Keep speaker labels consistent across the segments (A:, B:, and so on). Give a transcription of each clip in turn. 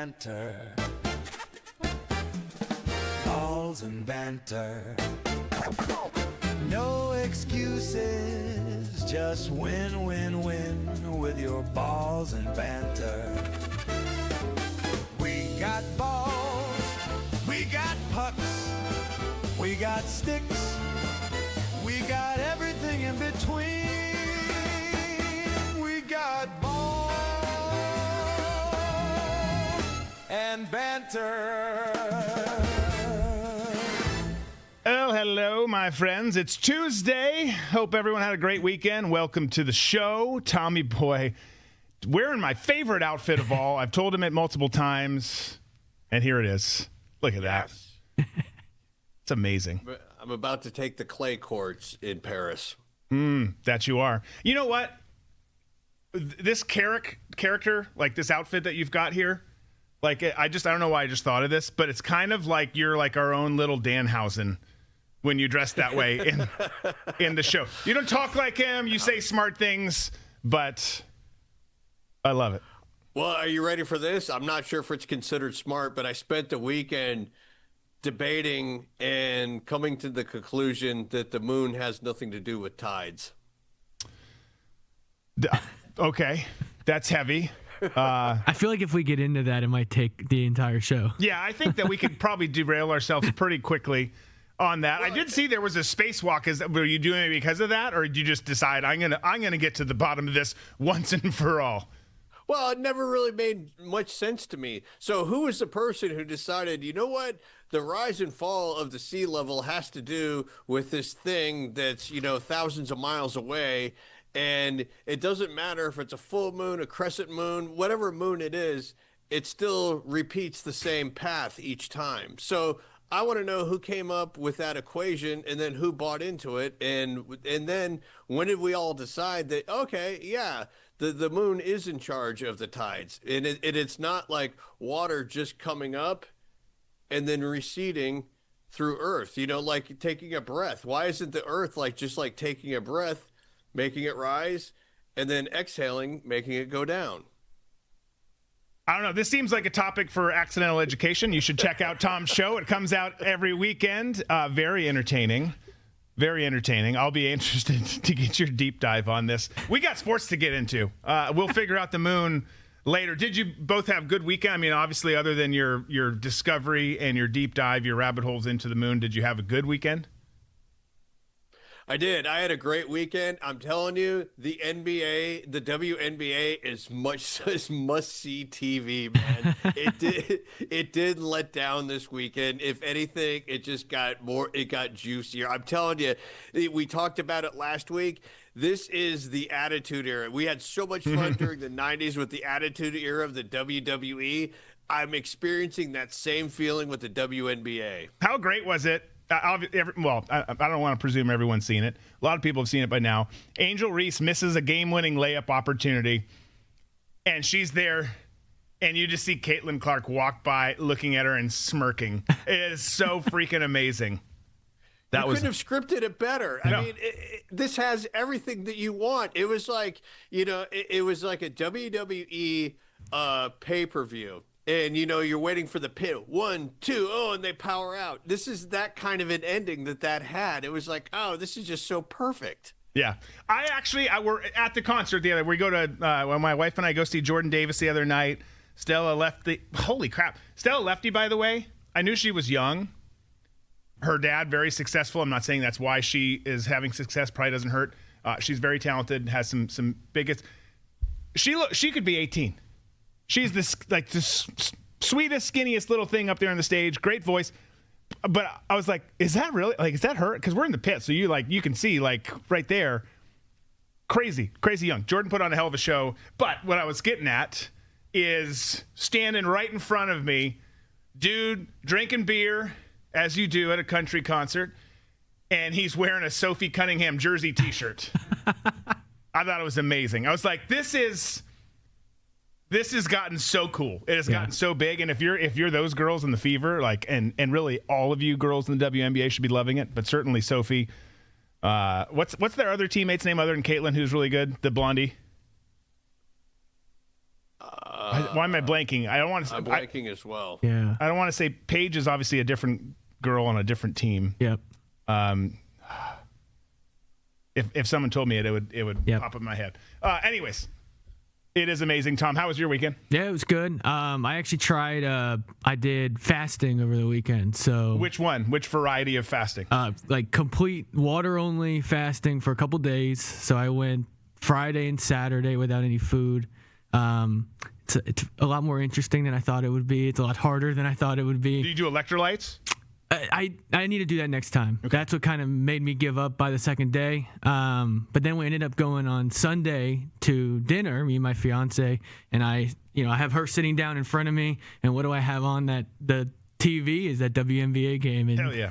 A: banter. Balls and banter. No excuses, just win, win, win with your balls and banter. We got balls, we got pucks, we got sticks, we got everything in between. We got balls and banter.
B: Well, hello, my friends. It's Tuesday. Hope everyone had a great weekend. Welcome to the show. Tommy Boy, wearing my favorite outfit of all. I've told him it multiple times, and here it is. Look at that. It's amazing.
C: I'm about to take the clay courts in Paris.
B: That you are. You know what? This character, like this outfit that you've got here, like I don't know why I just thought of this, but it's kind of like you're like our own little Danhausen when you dress that way in the show. You don't talk like him, you say smart things, but I love it.
C: Well, are you ready for this? I'm not sure if it's considered smart, but I spent the weekend debating and coming to the conclusion that the moon has nothing to do with tides.
B: Okay, that's heavy.
D: I feel like if we get into that, it might take the entire show.
B: Yeah, I think that we could probably derail ourselves pretty quickly on that. Well, I did see there was a spacewalk. Were you doing it because of that, or did you just decide I'm gonna get to the bottom of this once and for all?
C: Well, it never really made much sense to me. So who was the person who decided, you know what, the rise and fall of the sea level has to do with this thing that's, thousands of miles away, and it doesn't matter if it's a full moon, a crescent moon, whatever moon it is, it still repeats the same path each time. So I want to know who came up with that equation and then who bought into it. And then when did we all decide that, okay, yeah, the moon is in charge of the tides. And it's not like water just coming up and then receding through Earth, like taking a breath. Why isn't the Earth just like taking a breath, making it rise, and then exhaling, making it go down?
B: I don't know. This seems like a topic for accidental education. You should check out Tom's show. It comes out every weekend. Very entertaining. Very entertaining. I'll be interested to get your deep dive on this. We got sports to get into. We'll figure out the moon later. Did you both have good weekend? I mean, obviously, other than your discovery and your deep dive, your rabbit holes into the moon, did you have a good weekend?
C: I did. I had a great weekend. I'm telling you, the NBA, the WNBA is must-see TV, man. It did let down this weekend. If anything, it got juicier. I'm telling you, we talked about it last week. This is the Attitude Era. We had so much fun during the 90s with the Attitude Era of the WWE. I'm experiencing that same feeling with the WNBA.
B: How great was it? I don't want to presume everyone's seen it. A lot of people have seen it by now. Angel Reese misses a game-winning layup opportunity, and she's there, and you just see Caitlin Clark walk by looking at her and smirking. It is so freaking amazing.
C: You couldn't have scripted it better. No. I mean, this has everything that you want. It was like, it was like a WWE pay-per-view. And, you're waiting for the pit. 1, 2, and they power out. This is that kind of an ending that had. It was like, oh, this is just so perfect.
B: Yeah. I were at the concert the other. We go to, my wife and I go see Jordan Davis the other night. Stella Lefty. Holy crap. Stella Lefty, by the way, I knew she was young. Her dad, very successful. I'm not saying that's why she is having success. Probably doesn't hurt. She's very talented, has some biggest. She could be 18. She's the sweetest, skinniest little thing up there on the stage. Great voice. But I was like, is that really? Like, is that her? Because we're in the pit, so you can see, right there. Crazy young. Jordan put on a hell of a show. But what I was getting at is standing right in front of me, dude, drinking beer, as you do at a country concert, and he's wearing a Sophie Cunningham jersey T-shirt. I thought it was amazing. I was like, this has gotten so cool. It has gotten so big. And if you're those girls in the Fever, and really all of you girls in the WNBA should be loving it, but certainly Sophie. What's their other teammate's name other than Caitlin, who's really good? The blondie. Why am I blanking? I don't want to.
C: I'm blanking as well.
D: Yeah.
B: I don't want to say Paige is obviously a different girl on a different team.
D: Yep.
B: If someone told me it would
D: Yep.
B: pop up in my head. Anyways, it is amazing. Tom, how was your weekend?
D: Yeah, it was good. I actually tried. I did fasting over the weekend. So
B: Which one? Which variety of fasting?
D: like complete water only fasting for a couple days. So I went Friday and Saturday without any food. It's a lot more interesting than I thought it would be. It's a lot harder than I thought it would be.
B: Do you do electrolytes?
D: I need to do that next time. Okay. That's what kind of made me give up by the second day. But then we ended up going on Sunday to dinner, me and my fiance, and I have her sitting down in front of me, and what do I have on the TV is that WNBA game, and
B: Hell yeah.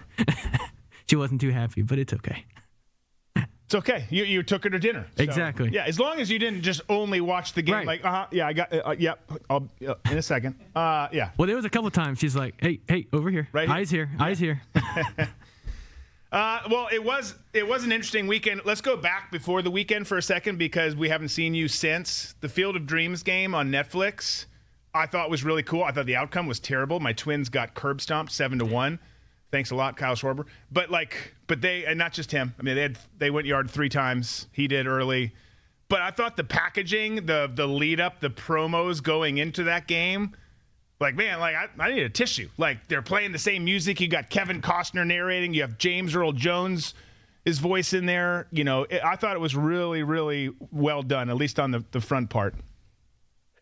D: she wasn't too happy, but it's okay.
B: It's okay. You took her to dinner. So,
D: Exactly.
B: Yeah, as long as you didn't just only watch the game.
D: Right.
B: Like, yeah, I got. Yep. I'll in a second. Yeah.
D: Well, there was a couple times she's like, "Hey, over here,
B: Right here?
D: eyes here."
B: Well, it was an interesting weekend. Let's go back before the weekend for a second because we haven't seen you since the Field of Dreams game on Netflix. I thought was really cool. I thought the outcome was terrible. My Twins got curb stomped 7-1. Thanks a lot, Kyle Schwarber. But they, and not just him. I mean, they went yard 3 times. He did early. But I thought the packaging, the lead up, the promos going into that game, like, man, like I need a tissue. Like, they're playing the same music. You got Kevin Costner narrating. You have James Earl Jones, his voice in there. You know, I thought it was really, really well done, at least on the front part.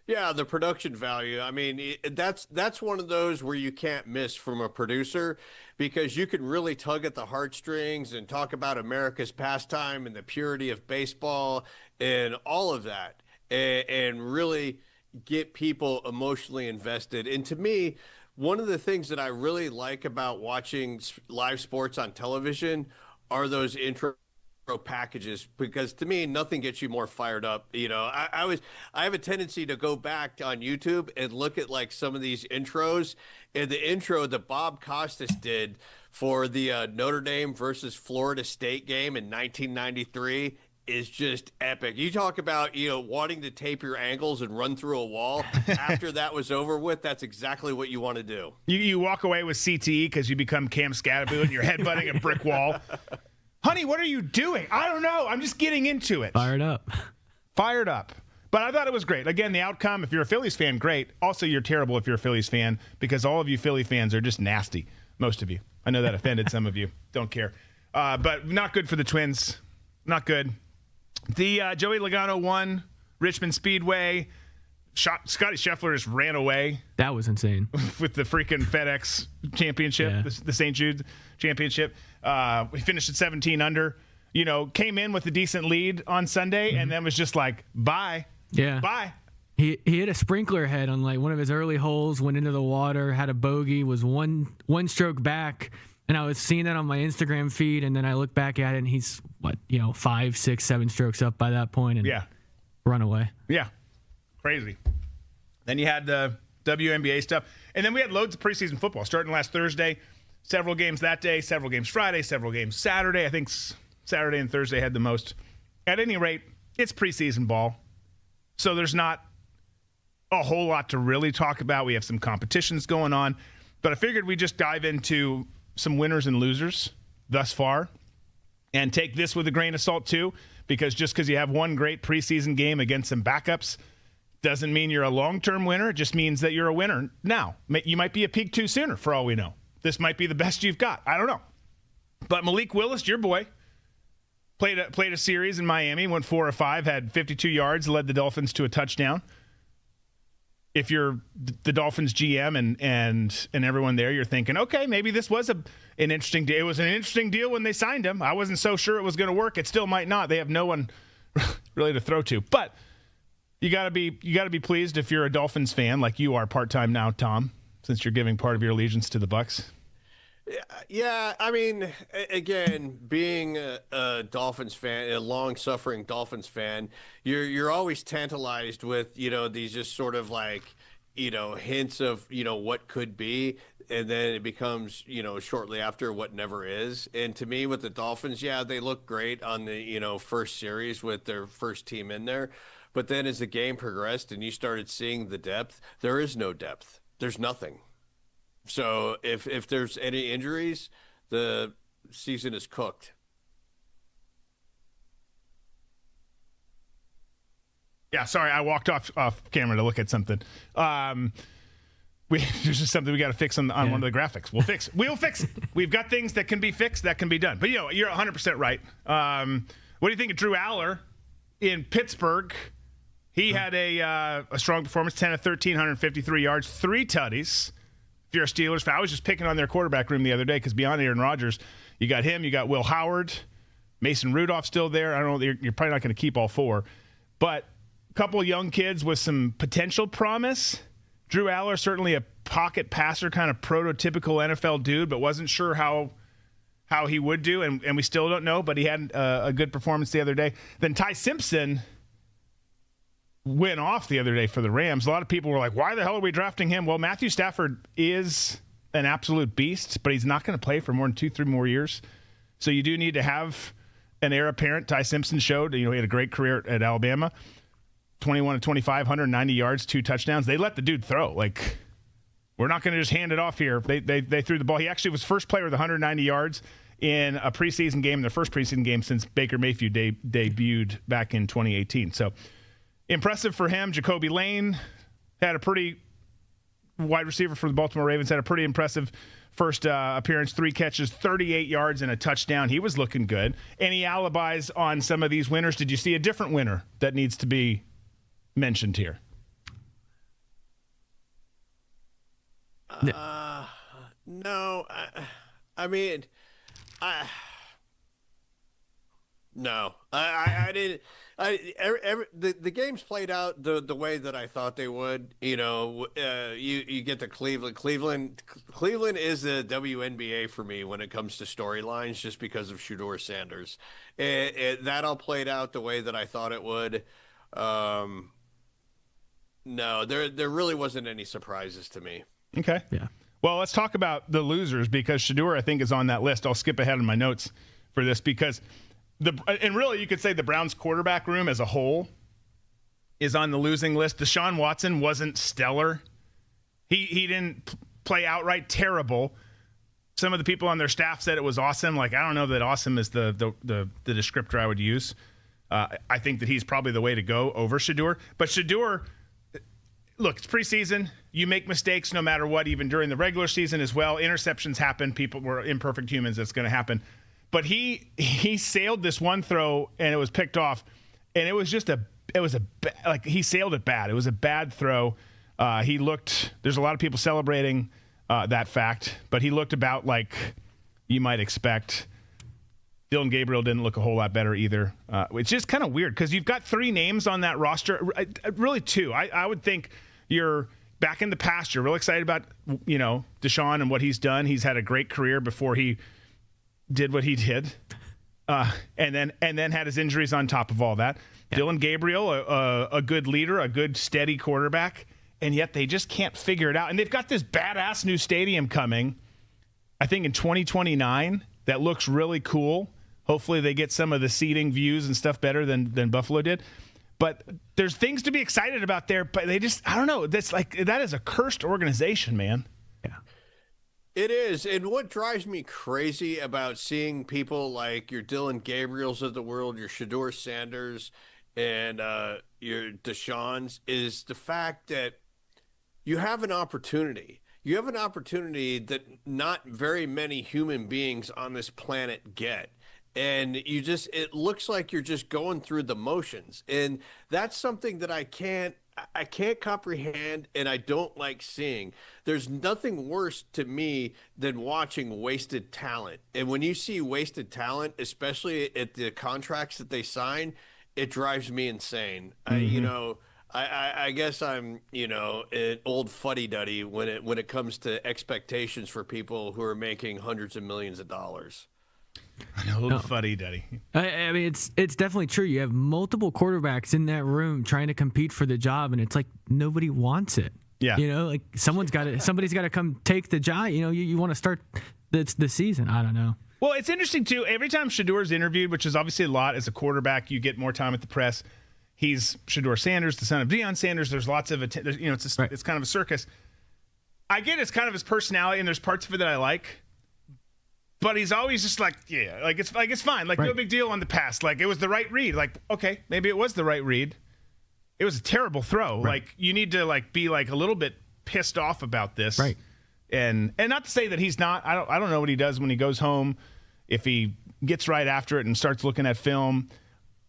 C: Yeah, the production value. I mean, that's one of those where you can't miss from a producer because you can really tug at the heartstrings and talk about America's pastime and the purity of baseball and all of that and really get people emotionally invested. And to me, one of the things that I really like about watching live sports on television are those intro packages, because to me nothing gets you more fired up. I have a tendency to go back on YouTube and look at like some of these intros, and the intro that Bob Costas did for the Notre Dame versus Florida State game in 1993 is just epic. You talk about wanting to tape your ankles and run through a wall. After that was over with, that's exactly what you want to do. You
B: walk away with CTE because you become Cam Scatterboot and you're headbutting a brick wall. Honey, what are you doing? I don't know. I'm just getting into it.
D: Fired up.
B: But I thought it was great. Again, the outcome, if you're a Phillies fan, great. Also, you're terrible if you're a Phillies fan because all of you Philly fans are just nasty. Most of you. I know that offended some of you. Don't care. But not good for the Twins. Not good. The Joey Logano won Richmond Speedway. Scotty Scheffler just ran away.
D: That was insane.
B: With the freaking FedEx championship,
D: Yeah.
B: the St. Jude championship. We finished at 17 under. Came in with a decent lead on Sunday and then was just like, bye.
D: Yeah.
B: Bye.
D: He hit a sprinkler head on like one of his early holes, went into the water, had a bogey, was one stroke back. And I was seeing that on my Instagram feed, and then I look back at it, and he's 5, 6, 7 strokes up by that point, and run away.
B: Yeah. Crazy. Then you had the WNBA stuff. And then we had loads of preseason football starting last Thursday. Several games that day, several games Friday, several games Saturday. I think Saturday and Thursday had the most. At any rate, it's preseason ball. So there's not a whole lot to really talk about. We have some competitions going on. But I figured we'd just dive into some winners and losers thus far and take this with a grain of salt too, because just because you have one great preseason game against some backups doesn't mean you're a long-term winner. It just means that you're a winner now. You might be a peak too sooner for all we know. This might be the best you've got. I don't know. But Malik Willis, your boy, played a series in Miami, went 4 of 5, had 52 yards, led the Dolphins to a touchdown. If you're the Dolphins GM and everyone there, you're thinking, okay, maybe this was an interesting deal. It was an interesting deal when they signed him. I wasn't so sure it was going to work. It still might not. They have no one really to throw to. But you gotta be pleased if you're a Dolphins fan, like you are part-time now, Tom, since you're giving part of your allegiance to the Bucs.
C: Yeah, I mean, again, being a Dolphins fan, a long-suffering Dolphins fan, you're always tantalized with these just sort of like hints of what could be. and then it becomes, shortly after what never is. And to me, with the Dolphins, yeah, they look great on the, first series with their first team in there. But then as the game progressed and you started seeing the depth, there is no depth. There's nothing. So if there's any injuries, the season is cooked.
B: Yeah, sorry, I walked off camera to look at something. There's just something we got to fix on one of the graphics. We'll fix it. We've got things that can be fixed, that can be done. But, you're 100% right. What do you think of Drew Allar in Pittsburgh? He had a strong performance, 10 of 13, 153 yards, 3 tutties. If you're a Steelers fan, I was just picking on their quarterback room the other day because beyond Aaron Rodgers, you got him, you got Will Howard, Mason Rudolph still there. I don't know, you're probably not going to keep all 4. But a couple of young kids with some potential promise. Drew Allar, certainly a pocket passer, kind of prototypical NFL dude, but wasn't sure how he would do, and we still don't know, but he had a good performance the other day. Then Ty Simpson went off the other day for the Rams. A lot of people were like, why the hell are we drafting him? Well, Matthew Stafford is an absolute beast, but he's not going to play for more than 2-3 more years. So you do need to have an heir apparent. Ty Simpson showed, he had a great career at Alabama. 21 to 25, 190 yards, 2 touchdowns. They let the dude throw. Like, we're not going to just hand it off here. They threw the ball. He actually was first player with 190 yards in a preseason game, their first preseason game since Baker Mayfield debuted back in 2018. So impressive for him. Jacoby Lane had a pretty wide receiver for the Baltimore Ravens, had a pretty impressive first appearance, 3 catches, 38 yards, and a touchdown. He was looking good. Any alibis on some of these winners? Did you see a different winner that needs to be mentioned here?
C: No. No. I didn't. The games played out the way that I thought they would. You get to Cleveland. Cleveland is the WNBA for me when it comes to storylines, just because of Shedeur Sanders. That all played out the way that I thought it would. No, there really wasn't any surprises to me.
B: Okay.
D: Yeah.
B: Well, let's talk about the losers, because Shedeur, I think, is on that list. I'll skip ahead in my notes for this because and really you could say the Browns quarterback room as a whole is on the losing list. Deshaun Watson wasn't stellar. He didn't play outright terrible. Some of the people on their staff said it was awesome. Like, I don't know that awesome is the descriptor I would use. I think that he's probably the way to go over Shedeur. But Shedeur, look, it's preseason. You make mistakes no matter what, even during the regular season as well. Interceptions happen. People were imperfect humans. That's going to happen. But he sailed this one throw, and it was picked off. And it was just he sailed it bad. It was a bad throw. There's a lot of people celebrating that fact, but he looked about like you might expect. Dylan Gabriel didn't look a whole lot better either. It's just kind of weird because you've got 3 names on that roster, really 2. I would think you're back in the past. You're real excited about, Deshaun and what he's done. He's had a great career before he did what he did, and then had his injuries on top of all that. Yeah. Dylan Gabriel, a good leader, a good steady quarterback, and yet they just can't figure it out. And they've got this badass new stadium coming, I think in 2029, that looks really cool. Hopefully they get some of the seating views and stuff better than Buffalo did. But there's things to be excited about there, but they just, I don't know. That is a cursed organization, man.
D: Yeah.
C: It is. And what drives me crazy about seeing people like your Dylan Gabriels of the world, your Shedeur Sanders, and your Deshaun's is the fact that you have an opportunity. You have an opportunity that not very many human beings on this planet get. And it looks like you're just going through the motions. And that's something that I can't comprehend, and I don't like seeing. There's nothing worse to me than watching wasted talent. And when you see wasted talent, especially at the contracts that they sign, it drives me insane. Mm-hmm. I guess I'm, an old fuddy-duddy when it comes to expectations for people who are making hundreds of millions of dollars.
B: An old fuddy-duddy.
D: I mean, it's definitely true. You have multiple quarterbacks in that room trying to compete for the job, and it's like nobody wants it.
B: Yeah.
D: Like somebody's got to come take the job. You want to start the season. I don't know.
B: Well, it's interesting, too. Every time Shadour's interviewed, which is obviously a lot as a quarterback, you get more time at the press. He's Shadour Sanders, the son of Deion Sanders. There's lots of it's kind of a circus. I get it's kind of his personality, and there's parts of it that I like. But he's always just like, yeah, it's fine. Like, no big deal on the pass. Like, it was the right read. Like, okay, maybe it was the right read. It was a terrible throw.
D: Right.
B: Like, you need to be a little bit pissed off about this.
D: Right.
B: And not to say that he's not. I don't know what he does when he goes home, if he gets right after it and starts looking at film.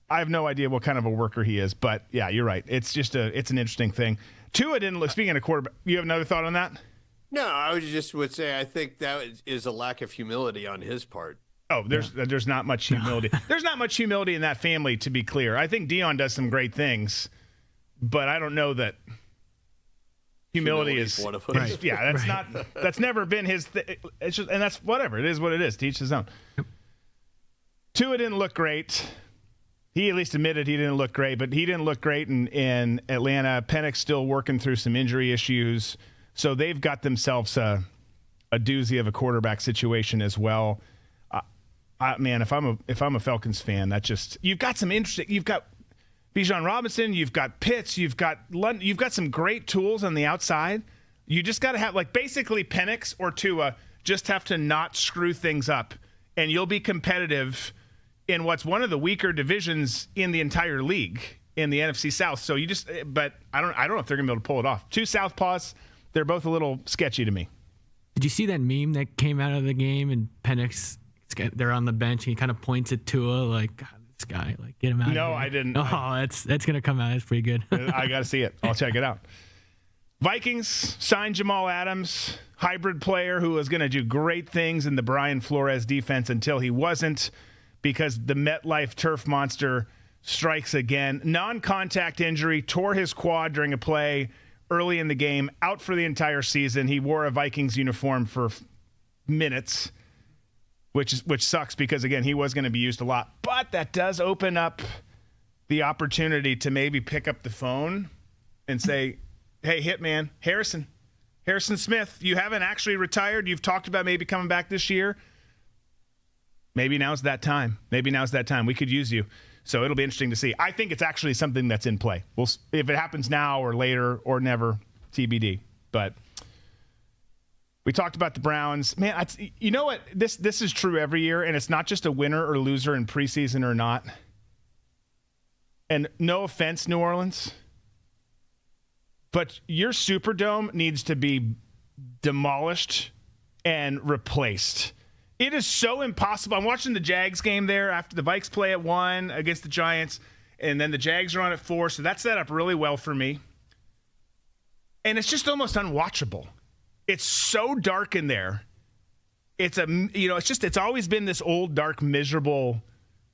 B: I have no idea what kind of a worker he is. But yeah, you're right. It's just it's an interesting thing. Tua didn't look. Speaking of quarterback, you have another thought on that?
C: No, I would say I think that is a lack of humility on his part.
B: Oh, there's not much humility. There's not much humility in that family, to be clear. I think Deion does some great things, but I don't know that. Humility is
C: one of them.
B: Yeah, that's never been his it's just, and that's whatever. It is what it is. To each his own. Tua didn't look great. He at least admitted he didn't look great, but he didn't look great in Atlanta. Penix still working through some injury issues, so they've got themselves a doozy of a quarterback situation as well. Man, if I'm a Falcons fan, you've got some interesting. You've got Bijan Robinson, you've got Pitts, you've got some great tools on the outside. You just got to have basically Penix or Tua just have to not screw things up, and you'll be competitive in what's one of the weaker divisions in the entire league in the NFC South. So but I don't know if they're gonna be able to pull it off. Two Southpaws, they're both a little sketchy to me.
D: Did you see that meme that came out of the game and Penix? They're on the bench and he kind of points at Tua like, God, this guy, get him out.
B: No,
D: of here.
B: I didn't.
D: Oh, that's gonna come out. That's pretty good.
B: I got to see it. I'll check it out. Vikings signed Jamal Adams, hybrid player who was going to do great things in the Brian Flores defense until he wasn't, because the MetLife turf monster strikes again. Non-contact injury, tore his quad during a play early in the game, out for the entire season. He wore a Vikings uniform for minutes, which sucks because, again, he was going to be used a lot. But that does open up the opportunity to maybe pick up the phone and say, hey, Hitman, Harrison Smith, you haven't actually retired. You've talked about maybe coming back this year. Maybe now's that time. We could use you. So it'll be interesting to see. I think it's actually something that's in play. If it happens now or later or never, TBD. But we talked about the Browns. Man, you know what? This is true every year, and it's not just a winner or loser in preseason or not. And no offense, New Orleans, but your Superdome needs to be demolished and replaced. It is so impossible. I'm watching the Jags game there after the Vikes play at 1 against the Giants, and then the Jags are on at 4, so that set up really well for me. And it's just almost unwatchable. It's so dark in there. It's always been this old, dark, miserable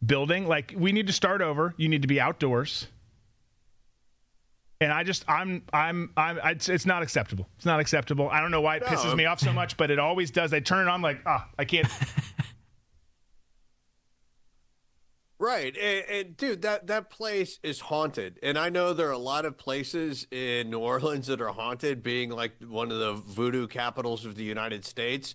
B: building. Like, we need to start over. You need to be outdoors. And it's not acceptable. It's not acceptable. I don't know why it pisses me off so much, but it always does. I turn it on like, I can't.
C: Right. And dude, that place is haunted. And I know there are a lot of places in New Orleans that are haunted, being like one of the voodoo capitals of the United States.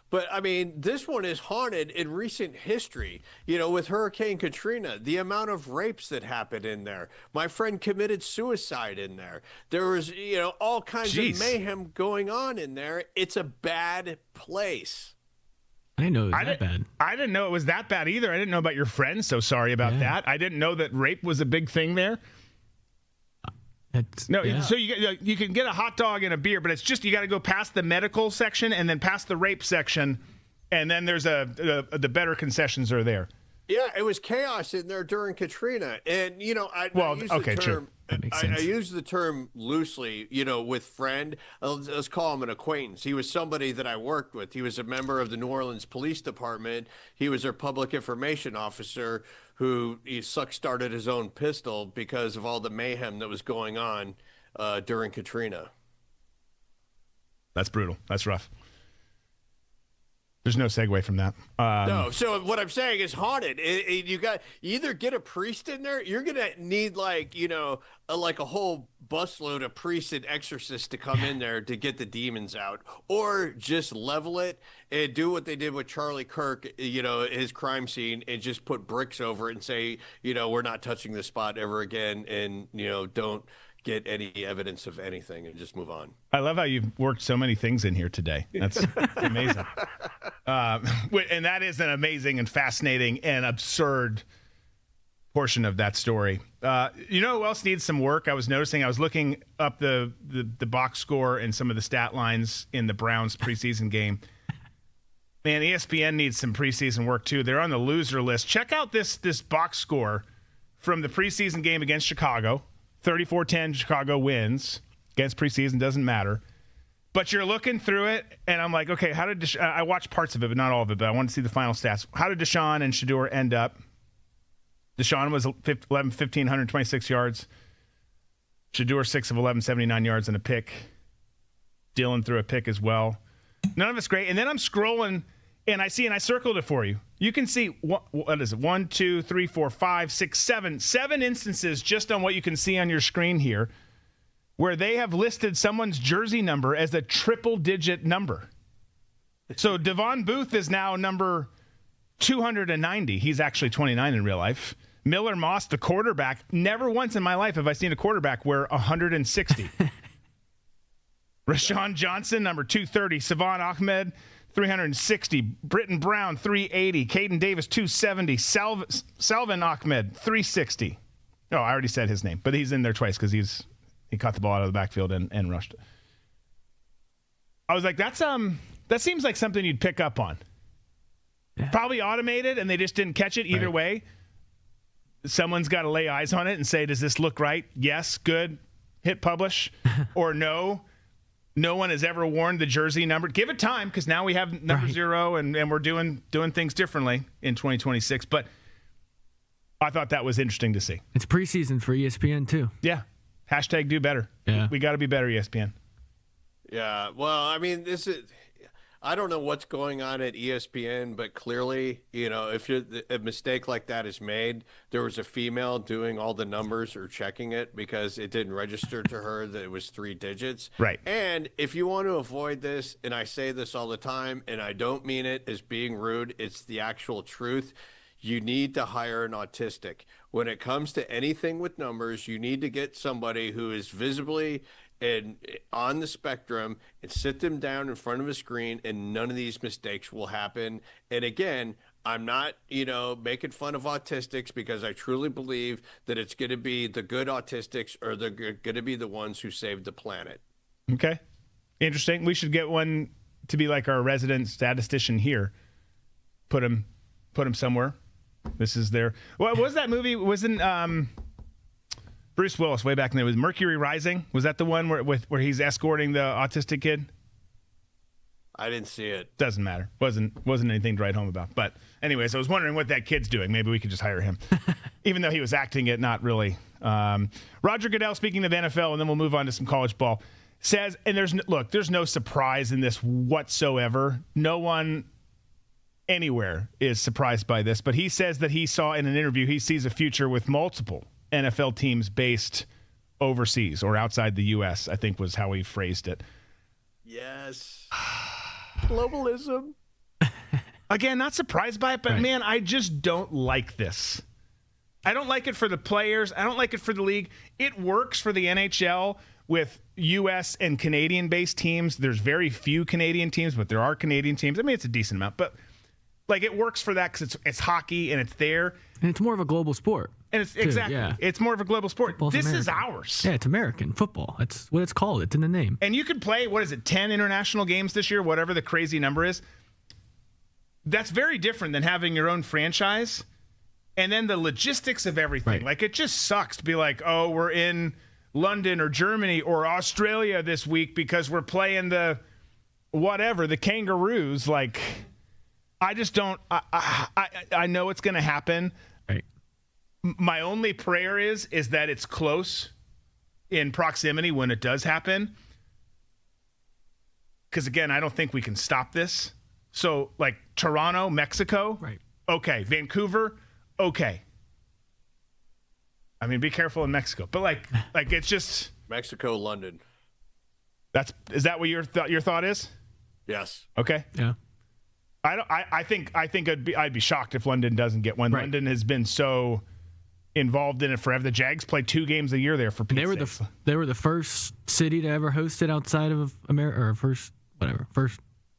C: But, I mean, this one is haunted in recent history. With Hurricane Katrina, the amount of rapes that happened in there. My friend committed suicide in there. There was, all kinds of mayhem going on in there. It's a bad place.
D: I didn't know it was that bad.
B: I didn't know it was that bad either. I didn't know about your friend, so sorry about that. I didn't know that rape was a big thing there. So you can get a hot dog and a beer, but it's just you got to go past the medical section and then past the rape section, and then there's the better concessions are there.
C: Yeah, it was chaos in there during Katrina, and I use the term loosely. With friend, let's call him an acquaintance. He was somebody that I worked with. He was a member of the New Orleans Police Department. He was their public information officer, who started his own pistol because of all the mayhem that was going on during Katrina.
B: That's brutal. That's rough. There's no segue from that.
C: No. So what I'm saying is haunted. You either get a priest in there. You're gonna need a whole busload of priests and exorcists to come in there to get the demons out, or just level it and do what they did with Charlie Kirk, his crime scene, and just put bricks over it and say, we're not touching this spot ever again, and don't get any evidence of anything, and just move on.
B: I love how you've worked so many things in here today. That's amazing. And that is an amazing and fascinating and absurd portion of that story. Who else needs some work? I was noticing, I was looking up the box score and some of the stat lines in the Browns preseason game. Man, ESPN needs some preseason work too. They're on the loser list. Check out this box score from the preseason game against Chicago. 34-10, Chicago wins. Against preseason, doesn't matter. But you're looking through it, and I'm like, okay, how did I watched parts of it, but not all of it, but I want to see the final stats. How did Deshaun and Shedeur end up? Deshaun was 1,526 yards. Shedeur 6 of 11, 79 yards and a pick. Dylan threw a pick as well. None of it's great. And then I'm scrolling, and I circled it for you. You can see, what is it, 1, 2, 3, 4, 5, 6, 7. 7 instances just on what you can see on your screen here where they have listed someone's jersey number as a triple-digit number. So Devon Booth is now number 290. He's actually 29 in real life. Miller Moss, the quarterback, never once in my life have I seen a quarterback wear 160. Rashawn Johnson, number 230. Savon Ahmed, 360. Britton Brown, 380. Caden Davis, 270. Salvin Ahmed, 360. Oh, I already said his name, but he's in there twice because he caught the ball out of the backfield and rushed it. I was like, that seems like something you'd pick up on. Yeah. Probably automated, and they just didn't catch it either way. Someone's got to lay eyes on it and say, does this look right? Yes, good. Hit publish. Or no. No one has ever worn the jersey number. Give it time, because now we have number 0, and we're doing things differently in 2026. But I thought that was interesting to see.
D: It's preseason for ESPN, too.
B: Yeah. Hashtag do better. Yeah. We got to be better, ESPN.
C: Yeah. Well, I mean, I don't know what's going on at ESPN, but clearly, if a mistake like that is made, there was a female doing all the numbers or checking it because it didn't register to her that it was 3 digits.
B: Right.
C: And if you want to avoid this, and I say this all the time, and I don't mean it as being rude, it's the actual truth. You need to hire an autistic. When it comes to anything with numbers, you need to get somebody who is visibly and on the spectrum and sit them down in front of a screen, and none of these mistakes will happen. And again, I'm not, making fun of autistics, because I truly believe that it's going to be the good autistics or they're going to be the ones who save the planet.
B: Okay. Interesting. We should get one to be like our resident statistician here. Put him somewhere. This is their, what was that movie? Wasn't Bruce Willis way back in there? Was Mercury Rising? Was that the one where he's escorting the autistic kid?
C: I didn't see it.
B: Doesn't matter. Wasn't anything to write home about. But anyways, I was wondering what that kid's doing. Maybe we could just hire him, even though he was acting it, not really. Roger Goodell, speaking of the NFL, and then we'll move on to some college ball, says, and there's no surprise in this whatsoever. No one anywhere is surprised by this, but he says that he saw in an interview, he sees a future with multiple NFL teams based overseas or outside the U.S., I think was how he phrased it.
C: Yes. Globalism.
B: Again, not surprised by it, but man, I just don't like this. I don't like it for the players. I don't like it for the league. It works for the NHL with U.S. and Canadian-based teams. There's very few Canadian teams, but there are Canadian teams. I mean, it's a decent amount, but like it works for that because it's hockey and it's there.
D: And it's more of a global sport.
B: And it's exactly. It's more of a global sport.
D: Football's
B: this
D: American.
B: is ours.
D: Yeah, it's American football. That's what it's called. It's in the name.
B: And you could play, 10 international games this year, whatever the crazy number is. That's very different than having your own franchise. And then the logistics of everything.
D: Right.
B: Like, it just sucks to be like, oh, we're in London or Germany or Australia this week because we're playing the Kangaroos. Like, I just don't. I know it's going to happen.
D: Right.
B: My only prayer is that it's close in proximity when it does happen. Because again, I don't think we can stop this. So, like Toronto, Mexico,
D: right?
B: Okay. Vancouver, okay. I mean, be careful in Mexico, but like it's just
C: Mexico, London.
B: Is that what your thought is?
C: Yes.
B: Okay.
D: Yeah.
B: I think I'd be shocked if London doesn't get one.
D: Right.
B: London has been so involved in it forever. The Jags play 2 games a year there for Pete's sakes.
D: They were the first city to ever host it outside of America, or first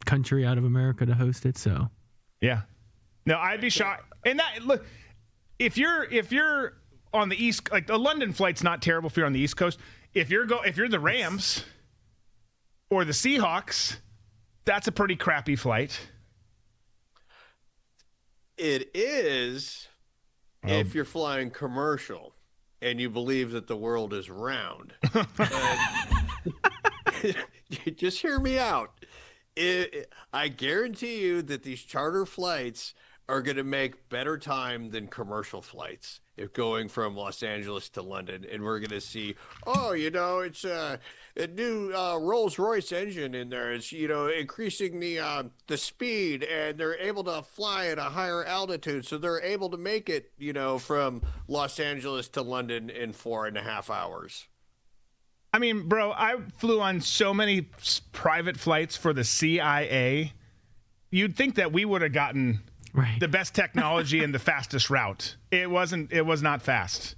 D: country out of America to host it. So
B: yeah. No, I'd be shocked. And that, look, if you're on the East, like the London flight's not terrible if you're on the East Coast. If you're the Rams or the Seahawks, that's a pretty crappy flight.
C: It is if you're flying commercial and you believe that the world is round. Just hear me out. I guarantee you that these charter flights are going to make better time than commercial flights if going from Los Angeles to London. And we're going to see, it's a new Rolls-Royce engine in there. It's, increasing the speed, and they're able to fly at a higher altitude. So they're able to make it, from Los Angeles to London in 4.5 hours.
B: I mean, bro, I flew on so many private flights for the CIA. You'd think that we would have gotten the best technology and the fastest route. It was not fast.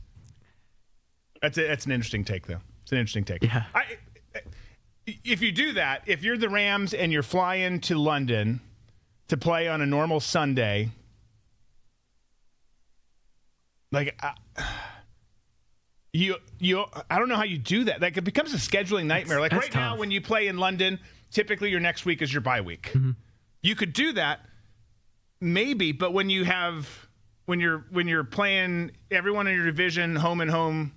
B: That's an interesting take, though. It's an interesting take.
D: Yeah.
B: If you do that, if you're the Rams and you're flying to London to play on a normal Sunday, like I don't know how you do that. Like, it becomes a scheduling nightmare. Like right now, when you play in London, typically your next week is your bye week. Mm-hmm. You could do that, maybe, but when you're playing everyone in your division home and home,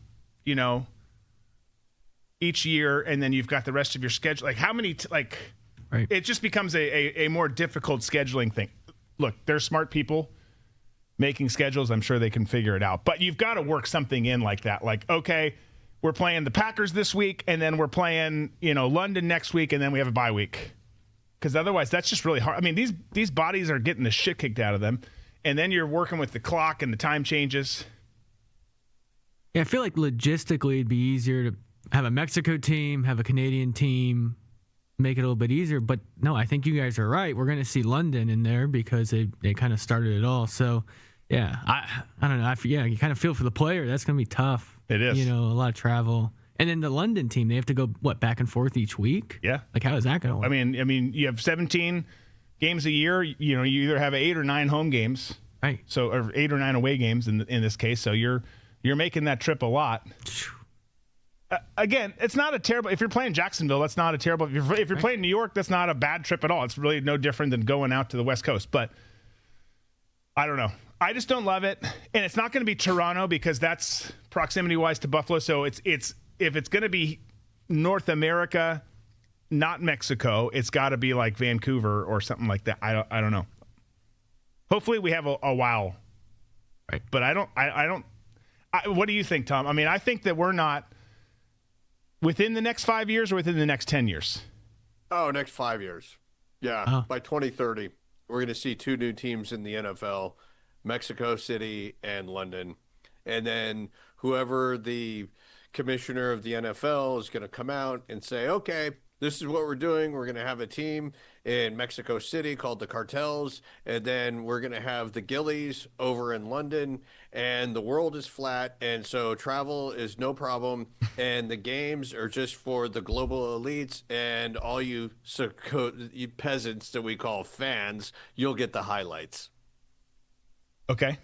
B: each year, and then you've got the rest of your schedule. Like how many? It just becomes a more difficult scheduling thing. Look, there's smart people making schedules. I'm sure they can figure it out. But you've got to work something in like that. Like, okay, we're playing the Packers this week, and then we're playing, London next week, and then we have a bye week. Because otherwise, that's just really hard. I mean, these bodies are getting the shit kicked out of them, and then you're working with the clock and the time changes.
D: Yeah, I feel like logistically it'd be easier to have a Mexico team, have a Canadian team, make it a little bit easier. But no, I think you guys are right. We're going to see London in there because they kind of started it all. So, yeah, I don't know. You kind of feel for the player. That's going to be tough.
B: It is.
D: A lot of travel. And then the London team, they have to go, back and forth each week?
B: Yeah.
D: Like, how is that going to work?
B: I mean, you have 17 games a year. You either have 8 or 9 home games.
D: Right.
B: So, or 8 or 9 away games in this case. So you're making that trip a lot. Again, it's not a terrible. If you're playing Jacksonville, that's not a terrible. If you're playing New York, that's not a bad trip at all. It's really no different than going out to the West Coast. But I don't know. I just don't love it, and it's not going to be Toronto because that's proximity-wise to Buffalo. So if it's going to be North America, not Mexico, it's got to be like Vancouver or something like that. I don't know. Hopefully, we have a while. Right. But I don't. What do you think, Tom? I mean, I think that we're not. Within the next 5 years or within the next 10 years?
C: Oh, next 5 years. Yeah, By 2030, we're going to see 2 new teams in the NFL, Mexico City and London. And then whoever the commissioner of the NFL is going to come out and say, okay, this is what we're doing. We're going to have a team in Mexico City called the Cartels, and then we're going to have the Gillies over in London, and the world is flat, and so travel is no problem, and the games are just for the global elites, and all you peasants that we call fans, you'll get the highlights.
B: Okay.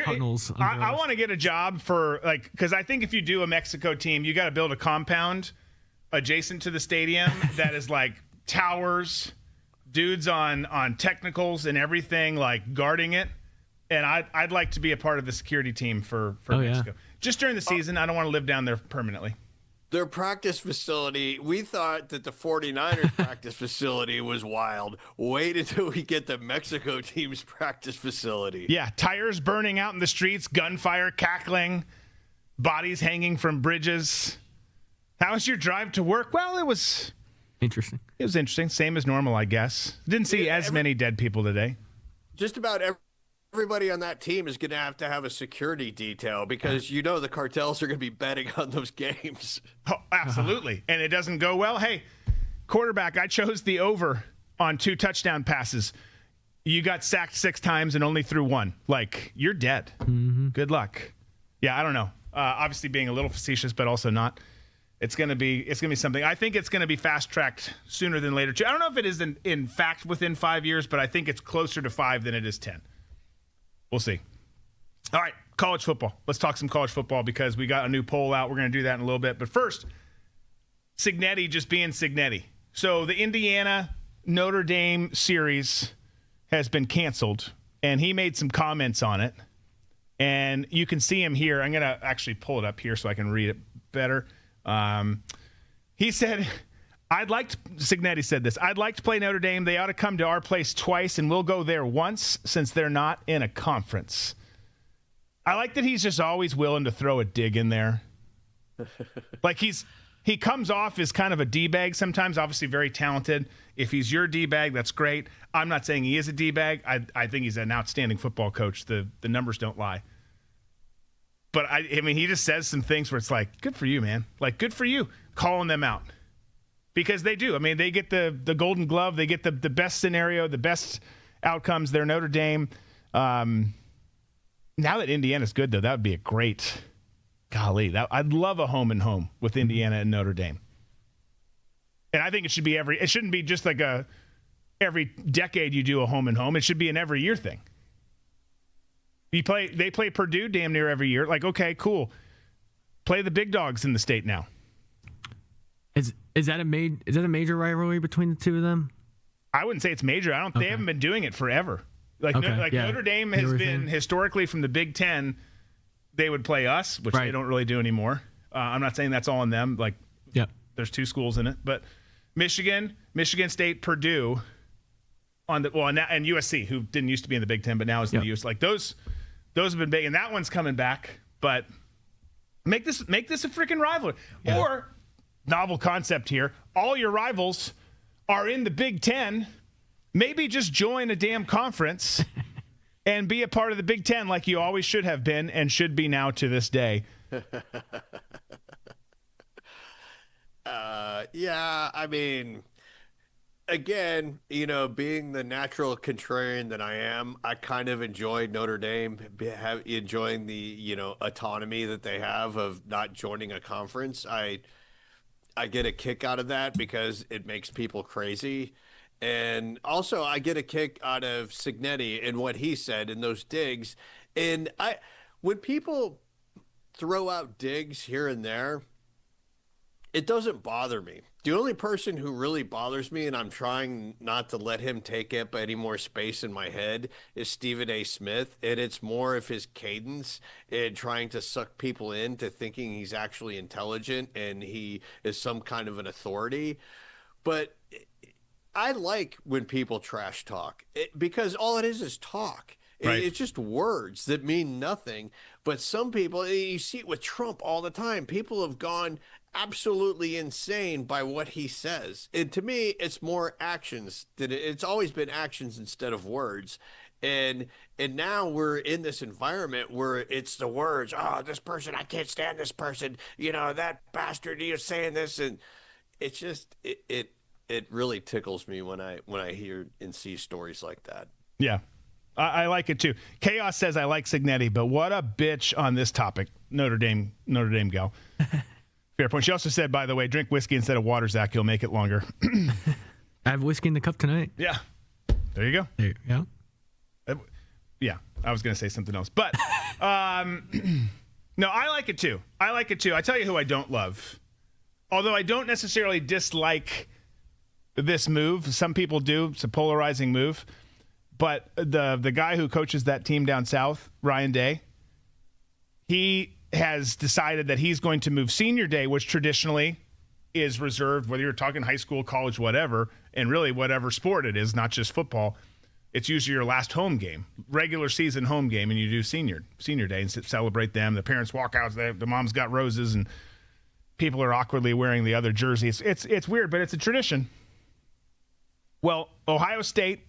D: Tunnels.
B: I want to get a job for, because I think if you do a Mexico team, you got to build a compound adjacent to the stadium that is like towers, dudes on technicals and everything, like guarding it. And I'd like to be a part of the security team for Mexico. Yeah. Just during the season. I don't want to live down there permanently.
C: Their practice facility, we thought that the 49ers practice facility was wild. Wait until we get the Mexico team's practice facility.
B: Yeah, tires burning out in the streets, gunfire cackling, bodies hanging from bridges. How was your drive to work? Well, it was
D: interesting.
B: It was interesting. Same as normal, I guess. Didn't see as many dead people today.
C: Just about everybody on that team is going to have a security detail because the cartels are going to be betting on those games.
B: Oh, absolutely. And it doesn't go well. Hey, quarterback, I chose the over on 2 touchdown passes. You got sacked 6 times and only threw 1. Like, you're dead. Mm-hmm. Good luck. Yeah, I don't know. Obviously being a little facetious, but also not. It's gonna be something. I think it's gonna be fast tracked sooner than later too. I don't know if it is in fact within 5 years, but I think it's closer to 5 than it is 10. We'll see. All right, college football. Let's talk some college football because we got a new poll out. We're gonna do that in a little bit. But first, Cignetti just being Cignetti. So the Indiana-Notre Dame series has been canceled, and he made some comments on it. And you can see him here. I'm gonna actually pull it up here so I can read it better. He said, Cignetti said this, I'd like to play Notre Dame. They ought to come to our place twice, and we'll go there once since they're not in a conference. I like that he's just always willing to throw a dig in there. Like he comes off as kind of a D-bag sometimes, obviously very talented. If he's your D-bag, that's great. I'm not saying he is a D-bag. I think he's an outstanding football coach. The numbers don't lie. But, I mean, he just says some things where it's like, good for you, man. Like, good for you calling them out. Because they do. I mean, they get the Golden Glove. They get the best scenario, the best outcomes. They're Notre Dame. Now that Indiana's good, though, that would be a great – golly. I'd love a home and home with Indiana and Notre Dame. And I think it should be it shouldn't be just like every decade you do a home and home. It should be an every year thing. They play Purdue damn near every year. Like, okay, cool. Play the big dogs in the state now.
D: Is that a major rivalry between the two of them?
B: I wouldn't say it's major. They haven't been doing it forever. Notre Dame has been historically from the Big Ten. They would play us, which they don't really do anymore. I'm not saying that's all on them. Like, there's 2 schools in it, but Michigan State, Purdue, and USC, who didn't used to be in the Big Ten, but now is in the US. Like those have been big, and that one's coming back. But make this a freaking rivalry, or novel concept here. All your rivals are in the Big Ten. Maybe just join a damn conference and be a part of the Big Ten, like you always should have been and should be now to this day.
C: I mean, again, being the natural contrarian that I am, I kind of enjoyed Notre Dame enjoying the, autonomy that they have of not joining a conference. I get a kick out of that because it makes people crazy. And also I get a kick out of Cignetti and what he said in those digs. And when people throw out digs here and there, it doesn't bother me. The only person who really bothers me, and I'm trying not to let him take up any more space in my head, is Stephen A. Smith. And it's more of his cadence and trying to suck people into thinking he's actually intelligent and he is some kind of an authority. But I like when people trash talk because all it is talk. Right. It's just words that mean nothing. But some people, you see it with Trump all the time. People have gone absolutely insane by what he says. And to me, it's more actions. It's always been actions instead of words. And now we're in this environment where it's the words. Oh, this person, I can't stand this person. That bastard, you're saying this. And it's just, it really tickles me when I hear and see stories like that.
B: Yeah. I like it too. Chaos says I like Cignetti, but what a bitch on this topic. Notre Dame gal. Fair point. She also said, by the way, drink whiskey instead of water, Zach. You'll make it longer.
D: I have whiskey in the cup tonight.
B: Yeah. There you go.
D: There you go.
B: Yeah. I was going to say something else. But, no, I like it too. I tell you who I don't love. Although I don't necessarily dislike this move. Some people do. It's a polarizing move. But the guy who coaches that team down south, Ryan Day, he has decided that he's going to move senior day, which traditionally is reserved, whether you're talking high school, college, whatever, and really whatever sport it is, not just football. It's usually your last home game, regular season home game, and you do senior day and celebrate them. The parents walk out, the mom's got roses, and people are awkwardly wearing the other jerseys. It's weird, but it's a tradition. Well, Ohio State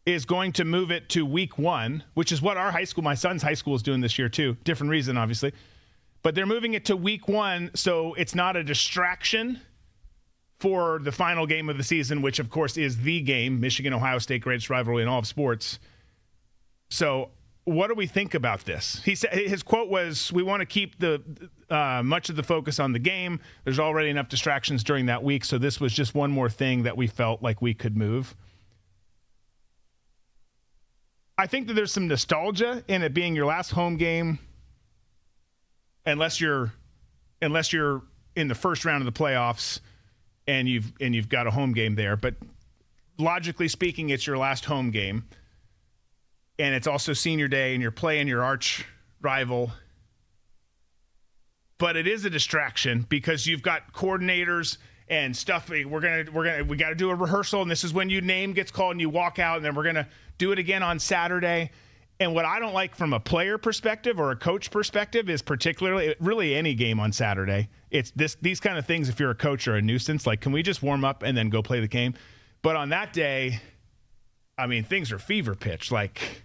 B: is going to move it to week 1, which is what my son's high school is doing this year too. Different reason, obviously. But they're moving it to week 1 so it's not a distraction for the final game of the season, which, of course, is the game, Michigan-Ohio State, greatest rivalry in all of sports. So what do we think about this? He said his quote was, "We want to keep the much of the focus on the game. There's already enough distractions during that week, so this was just one more thing that we felt like we could move." I think that there's some nostalgia in it being your last home game, unless you're in the first round of the playoffs and you've got a home game there. But logically speaking, it's your last home game. And it's also senior day, and you're playing your arch rival. But it is a distraction because you've got coordinators and stuff. We got to do a rehearsal, and this is when your name gets called and you walk out, and then we're gonna do it again on Saturday. And what I don't like from a player perspective or a coach perspective is particularly really any game on Saturday. It's these kind of things. If you're a coach, are a nuisance. Like, can we just warm up and then go play the game? But on that day, I mean, things are fever pitch. Like,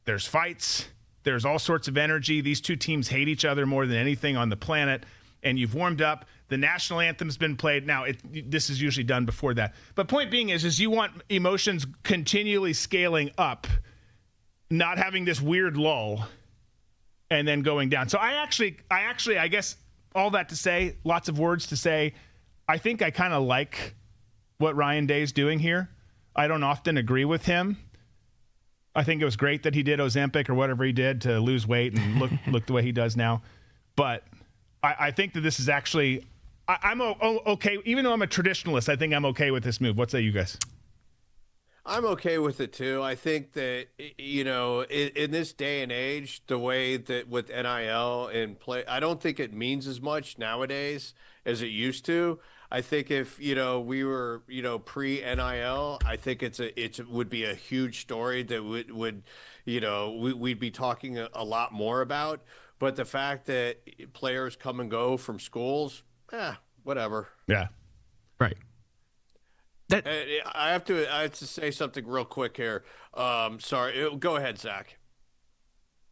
B: there's fights. There's all sorts of energy. These two teams hate each other more than anything on the planet. And you've warmed up. The national anthem's been played. Now, this is usually done before that. But point being is you want emotions continually scaling up, not having this weird lull and then going down. So I guess all that to say, lots of words to say, I think I kind of like what Ryan Day's doing here. I don't often agree with him. I think it was great that he did Ozempic or whatever he did to lose weight and look the way he does now. But I think that this is actually, I'm okay. Even though I'm a traditionalist, I think I'm okay with this move. What say you guys?
C: I'm okay with it too. I think that, in this day and age, the way that with NIL and play, I don't think it means as much nowadays as it used to. I think if, we were, pre-NIL, I think it would be a huge story that would we'd be talking a lot more about. But the fact that players come and go from schools, whatever.
B: Yeah. Right.
C: I have to say something real quick here. Sorry. Go ahead, Zach.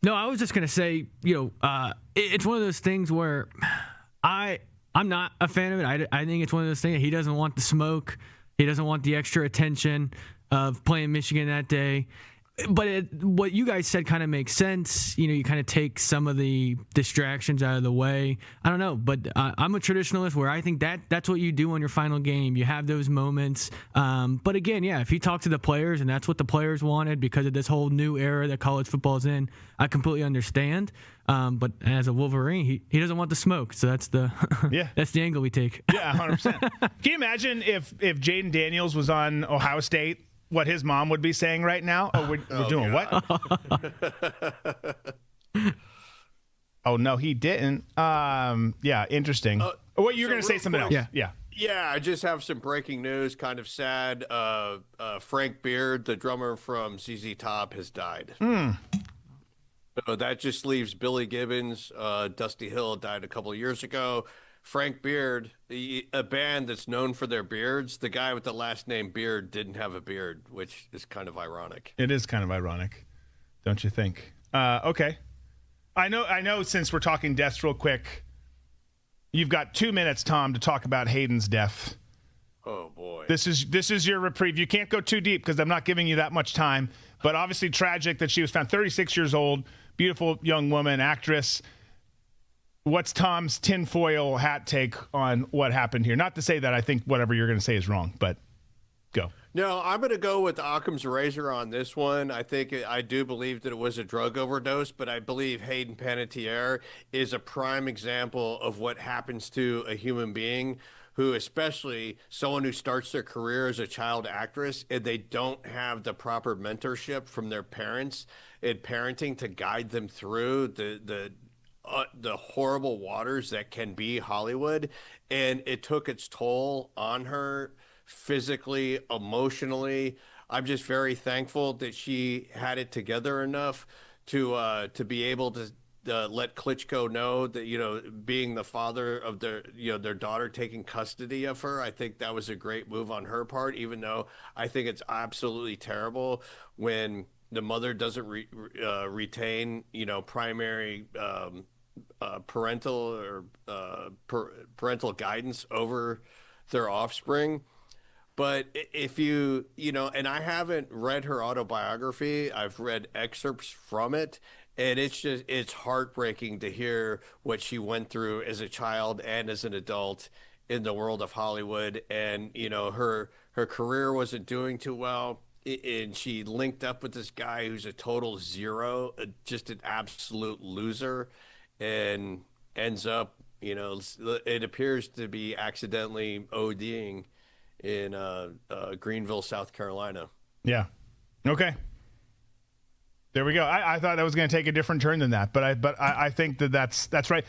D: No, I was just going to say, it's one of those things where I'm not a fan of it. I think it's one of those things that he doesn't want the smoke. He doesn't want the extra attention of playing Michigan that day. But what you guys said kind of makes sense. You kind of take some of the distractions out of the way. I don't know, but I'm a traditionalist where I think that's what you do on your final game. You have those moments. But again, if you talk to the players and that's what the players wanted because of this whole new era that college football is in, I completely understand. But as a Wolverine, he doesn't want the smoke. So that's the that's the angle we take.
B: Yeah, 100%. Can you imagine if Jaden Daniels was on Ohio State, what his mom would be saying right now? Oh, we're doing
C: God.
B: what? Oh, no, he didn't. Yeah, interesting. What, you're going to say something else? Yeah.
C: Yeah, I just have some breaking news, kind of sad. Frank Beard, the drummer from ZZ Top, has died. So that just leaves Billy Gibbons. Dusty Hill died a couple of years ago. Frank Beard, a band that's known for their beards, the guy with the last name Beard didn't have a beard, which is kind of ironic.
B: It is kind of ironic, don't you think? Okay. I know since we're talking deaths real quick, you've got 2 minutes, Tom, to talk about Hayden's death.
C: Oh, boy.
B: This is your reprieve. You can't go too deep because I'm not giving you that much time, but obviously tragic that she was found 36 years old, beautiful young woman, actress. What's Tom's tinfoil hat take on what happened here? Not to say that I think whatever you're going to say is wrong, but go.
C: No, I'm going to go with Occam's razor on this one. I do believe that it was a drug overdose, but I believe Hayden Panettiere is a prime example of what happens to a human being who, especially someone who starts their career as a child actress, and they don't have the proper mentorship from their parents in parenting to guide them through the horrible waters that can be Hollywood. And it took its toll on her physically, emotionally. I'm just very thankful that she had it together enough to be able let Klitschko know that, being the father of their daughter, taking custody of her. I think that was a great move on her part, even though I think it's absolutely terrible when the mother doesn't retain, primary parental or parental guidance over their offspring. But if and I haven't read her autobiography, I've read excerpts from it, and it's heartbreaking to hear what she went through as a child and as an adult in the world of Hollywood. And, her career wasn't doing too well. And she linked up with this guy who's a total zero, just an absolute loser, and ends up, it appears to be accidentally ODing in Greenville, South Carolina.
B: Yeah. Okay. There we go. I thought that was going to take a different turn than that, but I think that's right.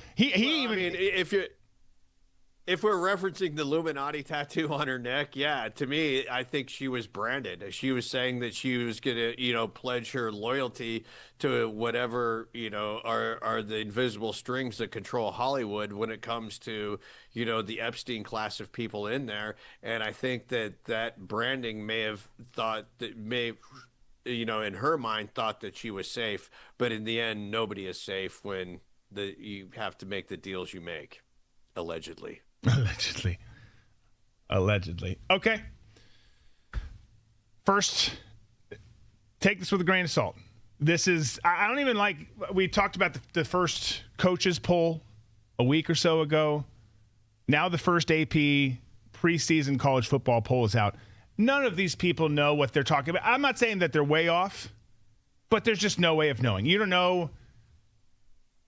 C: If we're referencing the Illuminati tattoo on her neck, yeah, to me, I think she was branded. She was saying that she was going to, pledge her loyalty to whatever, are the invisible strings that control Hollywood when it comes to, the Epstein class of people in there. And I think that branding may have thought that in her mind thought that she was safe, but in the end, nobody is safe when you have to make the deals you make, allegedly.
B: Allegedly. Okay. First, take this with a grain of salt. This is, I don't even like, we talked about the first coaches poll a week or so ago. Now the first AP preseason college football poll is out. None of these people know what they're talking about. I'm not saying that they're way off, but there's just no way of knowing. You don't know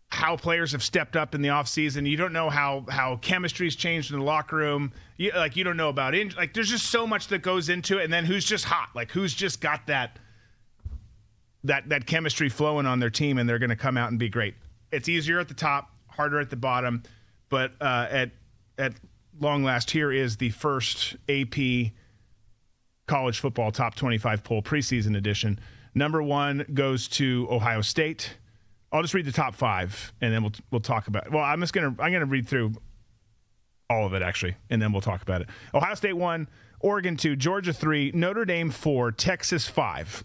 B: how players have stepped up in the offseason. You don't know how chemistry's changed in the locker room. You don't know about there's just so much that goes into it, and then who's just hot, who's just got that chemistry flowing on their team, and they're going to come out and be great. It's easier at the top, harder at the bottom, but at long last, here is the first AP college football top 25 poll, preseason edition. Number 1 goes to Ohio State. I'll just read the top 5, and then we'll talk about it. Well, I'm gonna read through all of it actually, and then we'll talk about it. Ohio State 1, Oregon 2, Georgia 3, Notre Dame 4, Texas 5,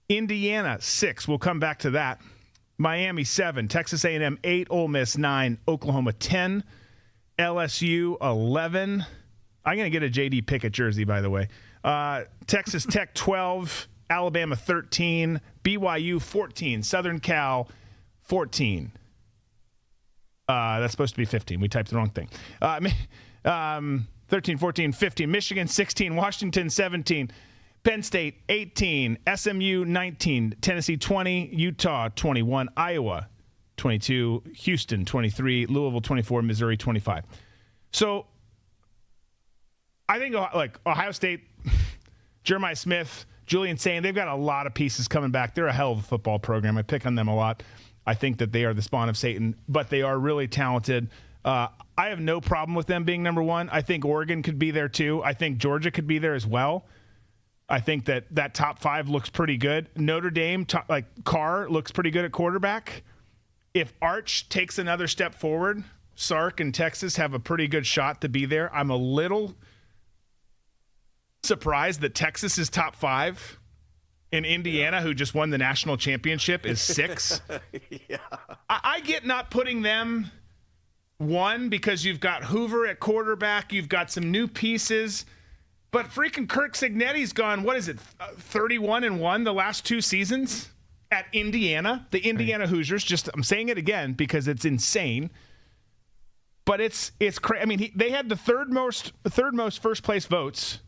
B: Indiana 6. We'll come back to that. Miami 7, Texas A&M 8, Ole Miss 9, Oklahoma 10, LSU 11. I'm gonna get a JD Pickett jersey, by the way. Texas Tech 12, Alabama 13, BYU 14, Southern Cal 14. That's supposed to be 15. We typed the wrong thing. 13, 14, 15. Michigan 16, Washington 17, Penn State 18, SMU 19, Tennessee 20, Utah 21, Iowa 22, Houston 23, Louisville 24, Missouri 25. So I think Ohio State, Jeremiah Smith, Julian Sain, they've got a lot of pieces coming back. They're a hell of a football program. I pick on them a lot. I think that they are the spawn of Satan, but they are really talented. I have no problem with them being number 1. I think Oregon could be there too. I think Georgia could be there as well. I think that top 5 looks pretty good. Notre Dame, Carr looks pretty good at quarterback. If Arch takes another step forward, Sark and Texas have a pretty good shot to be there. I'm a little surprised that Texas is top 5 and Indiana, who just won the national championship, is 6.
C: Yeah.
B: I get not putting them 1 because you've got Hoover at quarterback. You've got some new pieces. But freaking Curt Cignetti's gone, 31-1 the last 2 seasons at Indiana. The Indiana Hoosiers, I'm saying it again because it's insane. But it's crazy. I mean, they had the third most first place votes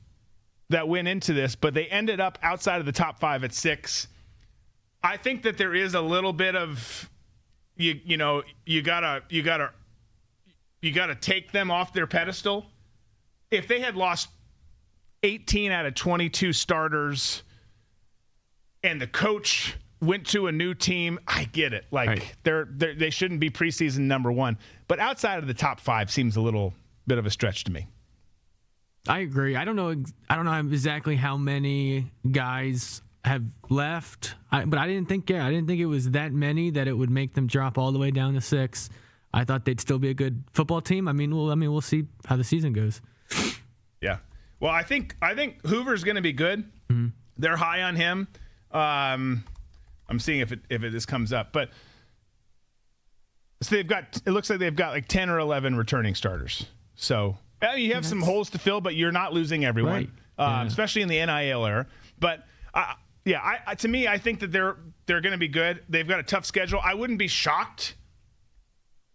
B: that went into this, but they ended up outside of the top 5 at 6. I think that there is a little bit of you gotta take them off their pedestal. If they had lost 18 out of 22 starters and the coach went to a new team, I get it. They shouldn't be preseason number 1, but outside of the top 5 seems a little bit of a stretch to me.
D: I agree. I don't know exactly how many guys have left. But I didn't think it was that many that it would make them drop all the way down to 6. I thought they'd still be a good football team. We'll see how the season goes.
B: Yeah. Well, I think Hoover's going to be good. Mm-hmm. They're high on him. I'm seeing if this comes up, but so it looks like they've got like 10 or 11 returning starters. So you have some holes to fill, but you're not losing everyone, right. Especially in the NIL era. But to me, I think that they're going to be good. They've got a tough schedule. I wouldn't be shocked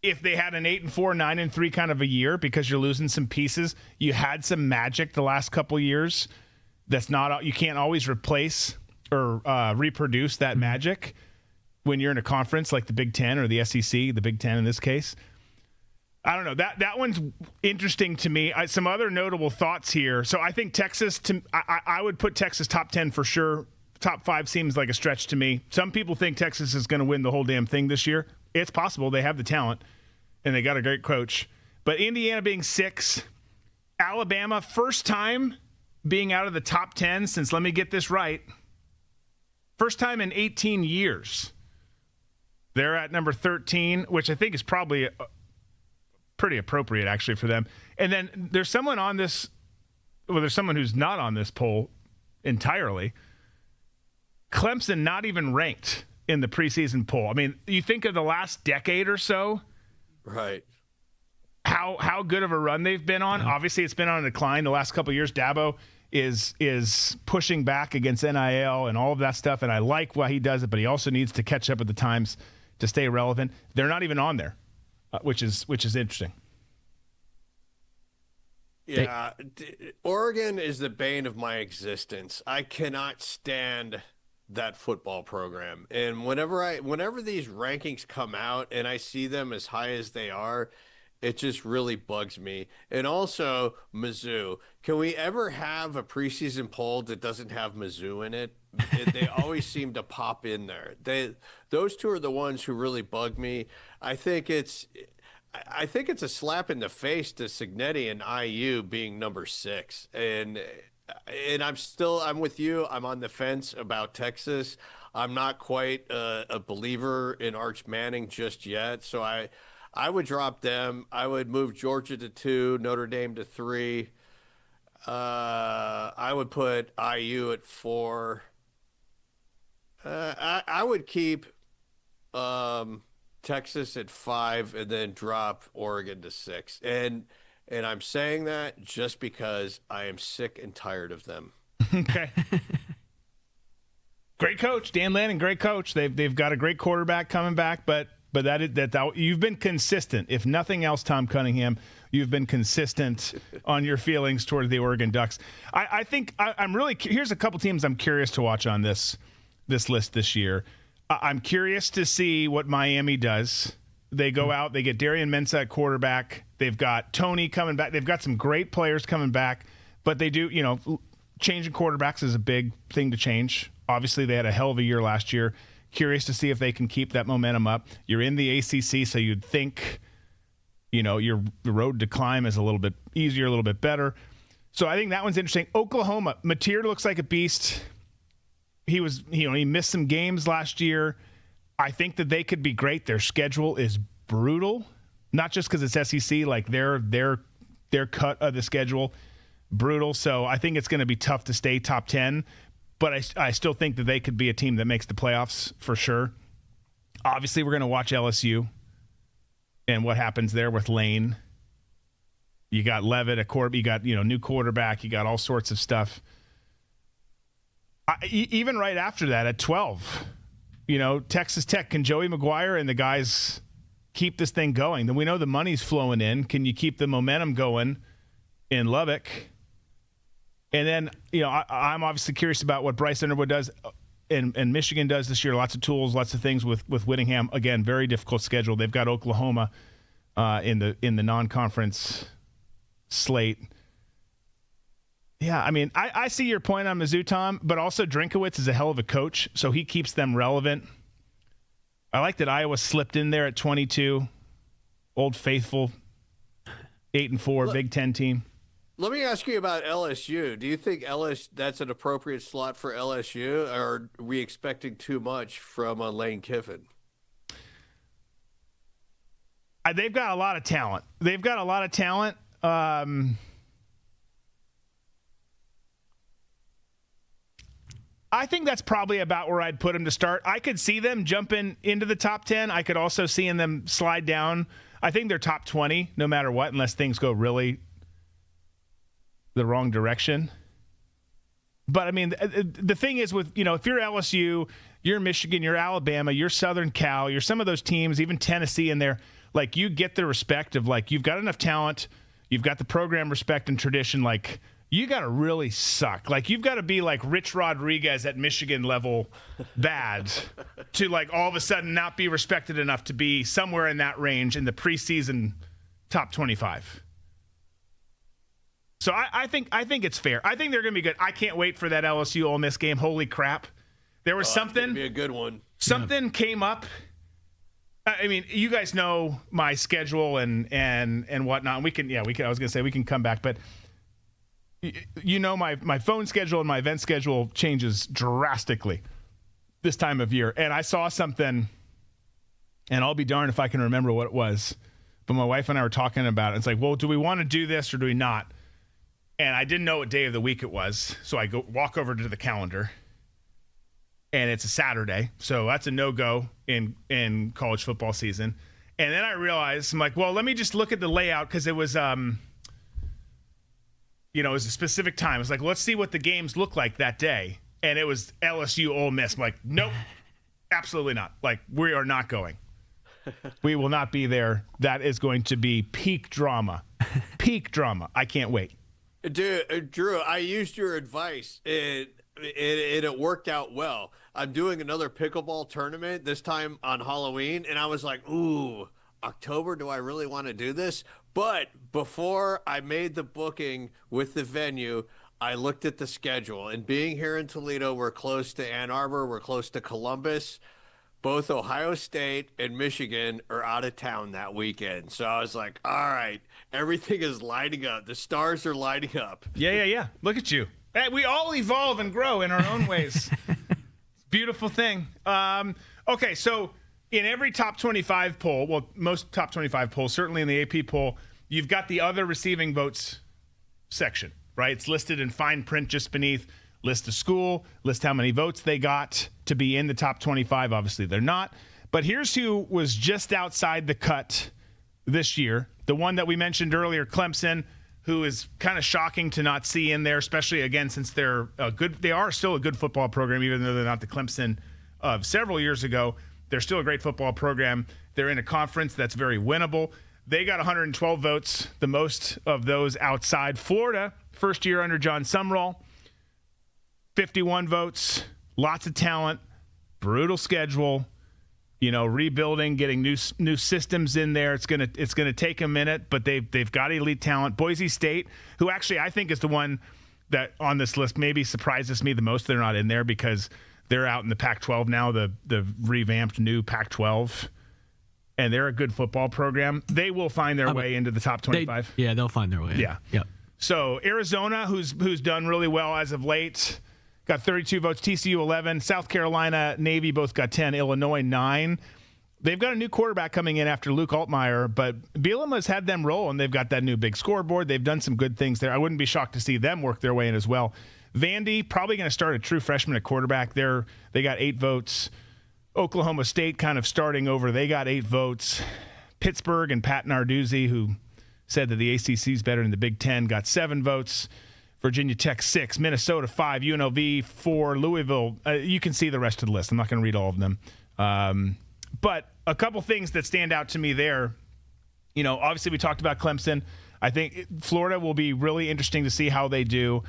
B: if they had an 8-4, 9-3 kind of a year, because you're losing some pieces. You had some magic the last couple years. You can't always replace or reproduce that magic when you're in a conference like the Big Ten or the SEC, the Big Ten in this case. I don't know. That one's interesting to me. Some other notable thoughts here. So I think Texas, I would put Texas top 10 for sure. Top 5 seems like a stretch to me. Some people think Texas is going to win the whole damn thing this year. It's possible. They have the talent, and they got a great coach. But Indiana being 6, Alabama, first time being out of the top 10 since, let me get this right, first time in 18 years. They're at number 13, which I think is probably pretty appropriate actually for them. And then there's someone on this, there's someone who's not on this poll entirely. Clemson not even ranked in the preseason poll. I mean, you think of the last decade or so,
C: right?
B: How good of a run they've been on. Obviously, it's been on a decline the last couple of years. Dabo is pushing back against NIL and all of that stuff, and I like why he does it, but he also needs to catch up with the times to stay relevant. They're not even on there, which is interesting.
C: Yeah, Oregon is the bane of my existence. I cannot stand that football program. And whenever these rankings come out and I see them as high as they are, it just really bugs me. And also Mizzou. Can we ever have a preseason poll that doesn't have Mizzou in it? They always seem to pop in there. Those two are the ones who really bug me. I think it's a slap in the face to Cignetti and IU being number 6. And I'm with you. I'm on the fence about Texas. I'm not quite a believer in Arch Manning just yet. So I would drop them. I would move Georgia to 2, Notre Dame to 3. I would put IU at 4. I would keep Texas at 5 and then drop Oregon to 6. And I'm saying that just because I am sick and tired of them.
B: Okay. Great coach, Dan Lannon, great coach. They've got a great quarterback coming back, but that you've been consistent. If nothing else, Tom Cunningham, you've been consistent on your feelings toward the Oregon Ducks. I think I'm really here's a couple teams I'm curious to watch on this list this year. I'm curious to see what Miami does. They go out, they get Darian Mensah at quarterback. They've got Tony coming back. They've got some great players coming back, but they do, changing quarterbacks is a big thing to change. Obviously, they had a hell of a year last year. Curious to see if they can keep that momentum up. You're in the ACC, so you'd think, your road to climb is a little bit easier, a little bit better. So I think that one's interesting. Oklahoma, Mateer looks like a beast. He missed some games last year. I think that they could be great. Their schedule is brutal, not just because it's SEC, like their cut of the schedule, brutal. So I think it's going to be tough to stay top 10. But I still think that they could be a team that makes the playoffs for sure. Obviously, we're going to watch LSU and what happens there with Lane. You got Levitt, you got new quarterback. You got all sorts of stuff. Even right after that, at 12, Texas Tech, can Joey McGuire and the guys keep this thing going? Then we know the money's flowing in. Can you keep the momentum going in Lubbock? And then, I'm obviously curious about what Bryce Underwood does and Michigan does this year. Lots of tools, lots of things with Whittingham. Again, very difficult schedule. They've got Oklahoma in the non-conference slate. Yeah, I mean, I see your point on Mizzou, Tom, but also Drinkowitz is a hell of a coach, so he keeps them relevant. I like that Iowa slipped in there at 22. Old Faithful, 8-4, Big Ten team.
C: Let me ask you about LSU. Do you think that's an appropriate slot for LSU, or are we expecting too much from Lane Kiffin?
B: They've got a lot of talent. I think that's probably about where I'd put them to start. I could see them jumping into the top 10. I could also see them slide down. I think they're top 20 no matter what, unless things go really the wrong direction. But, I mean, the thing is with, if you're LSU, you're Michigan, you're Alabama, you're Southern Cal, you're some of those teams, even Tennessee in there, like, you get the respect of, like, you've got enough talent, you've got the program respect and tradition, like, you got to really suck. Like, you've got to be like Rich Rodriguez at Michigan level bad to, like, all of a sudden not be respected enough to be somewhere in that range in the preseason top 25. So I think it's fair. I think they're going to be good. I can't wait for that LSU Ole Miss game. Holy crap. There was something.
C: It's going to be a good one.
B: Something came up. I mean, you guys know my schedule and whatnot. We can. I was going to say we can come back, but my phone schedule and my event schedule changes drastically this time of year. And I saw something, and I'll be darned if I can remember what it was. But my wife and I were talking about it. It's like, well, do we want to do this or do we not? And I didn't know what day of the week it was. So I walk over to the calendar, and it's a Saturday. So that's a no-go in college football season. And then I realized, I'm like, well, let me just look at the layout, because it was it was a specific time. It's like, let's see what the games look like that day. And it was LSU Ole Miss. I'm like, nope, absolutely not. Like, we are not going. We will not be there. That is going to be peak drama. Peak drama. I can't wait.
C: Dude, Drew, I used your advice. It worked out well. I'm doing another pickleball tournament, this time on Halloween, and I was like, ooh, October, do I really want to do this? But before I made the booking with the venue, I looked at the schedule. And being here in Toledo, we're close to Ann Arbor, we're close to Columbus. Both Ohio State and Michigan are out of town that weekend. So I was like, all right, everything is lining up. The stars are lining up.
B: Yeah. Look at you. Hey, we all evolve and grow in our own ways. Beautiful thing. Okay, so in every top 25 poll, well, most top 25 polls, certainly in the AP poll, you've got the other receiving votes section, right? It's listed in fine print just beneath. List of school, list how many votes they got to be in the top 25. Obviously, they're not. But here's who was just outside the cut this year. The one that we mentioned earlier, Clemson, who is kind of shocking to not see in there, especially, again, since they're they are still a good football program, even though they're not the Clemson of several years ago. They're still a great football program. They're in a conference that's very winnable. They got 112 votes, the most of those outside Florida, first year under John Sumrall. 51 votes, lots of talent, brutal schedule, rebuilding, getting new systems in there. It's gonna take a minute, but they've got elite talent. Boise State, who actually I think is the one that on this list maybe surprises me the most. They're not in there because they're out in the Pac-12 now, the revamped new Pac-12, and they're a good football program. They will find their way into the top 25.
D: They'll find their way.
B: Yeah.
D: Yep.
B: So Arizona, who's done really well as of late, got 32 votes. TCU 11. South Carolina, Navy both got 10. Illinois 9. They've got a new quarterback coming in after Luke Altmaier, but Bielema's had them roll, and they've got that new big scoreboard. They've done some good things there. I wouldn't be shocked to see them work their way in as well. Vandy, probably going to start a true freshman at quarterback. They got 8 votes. Oklahoma State kind of starting over. They got 8 votes. Pittsburgh and Pat Narduzzi, who said that the ACC is better than the Big Ten, got 7 votes. Virginia Tech 6, Minnesota 5, UNLV 4, Louisville. You can see the rest of the list. I'm not going to read all of them. But a couple things that stand out to me there. Obviously we talked about Clemson. I think Florida will be really interesting to see how they do.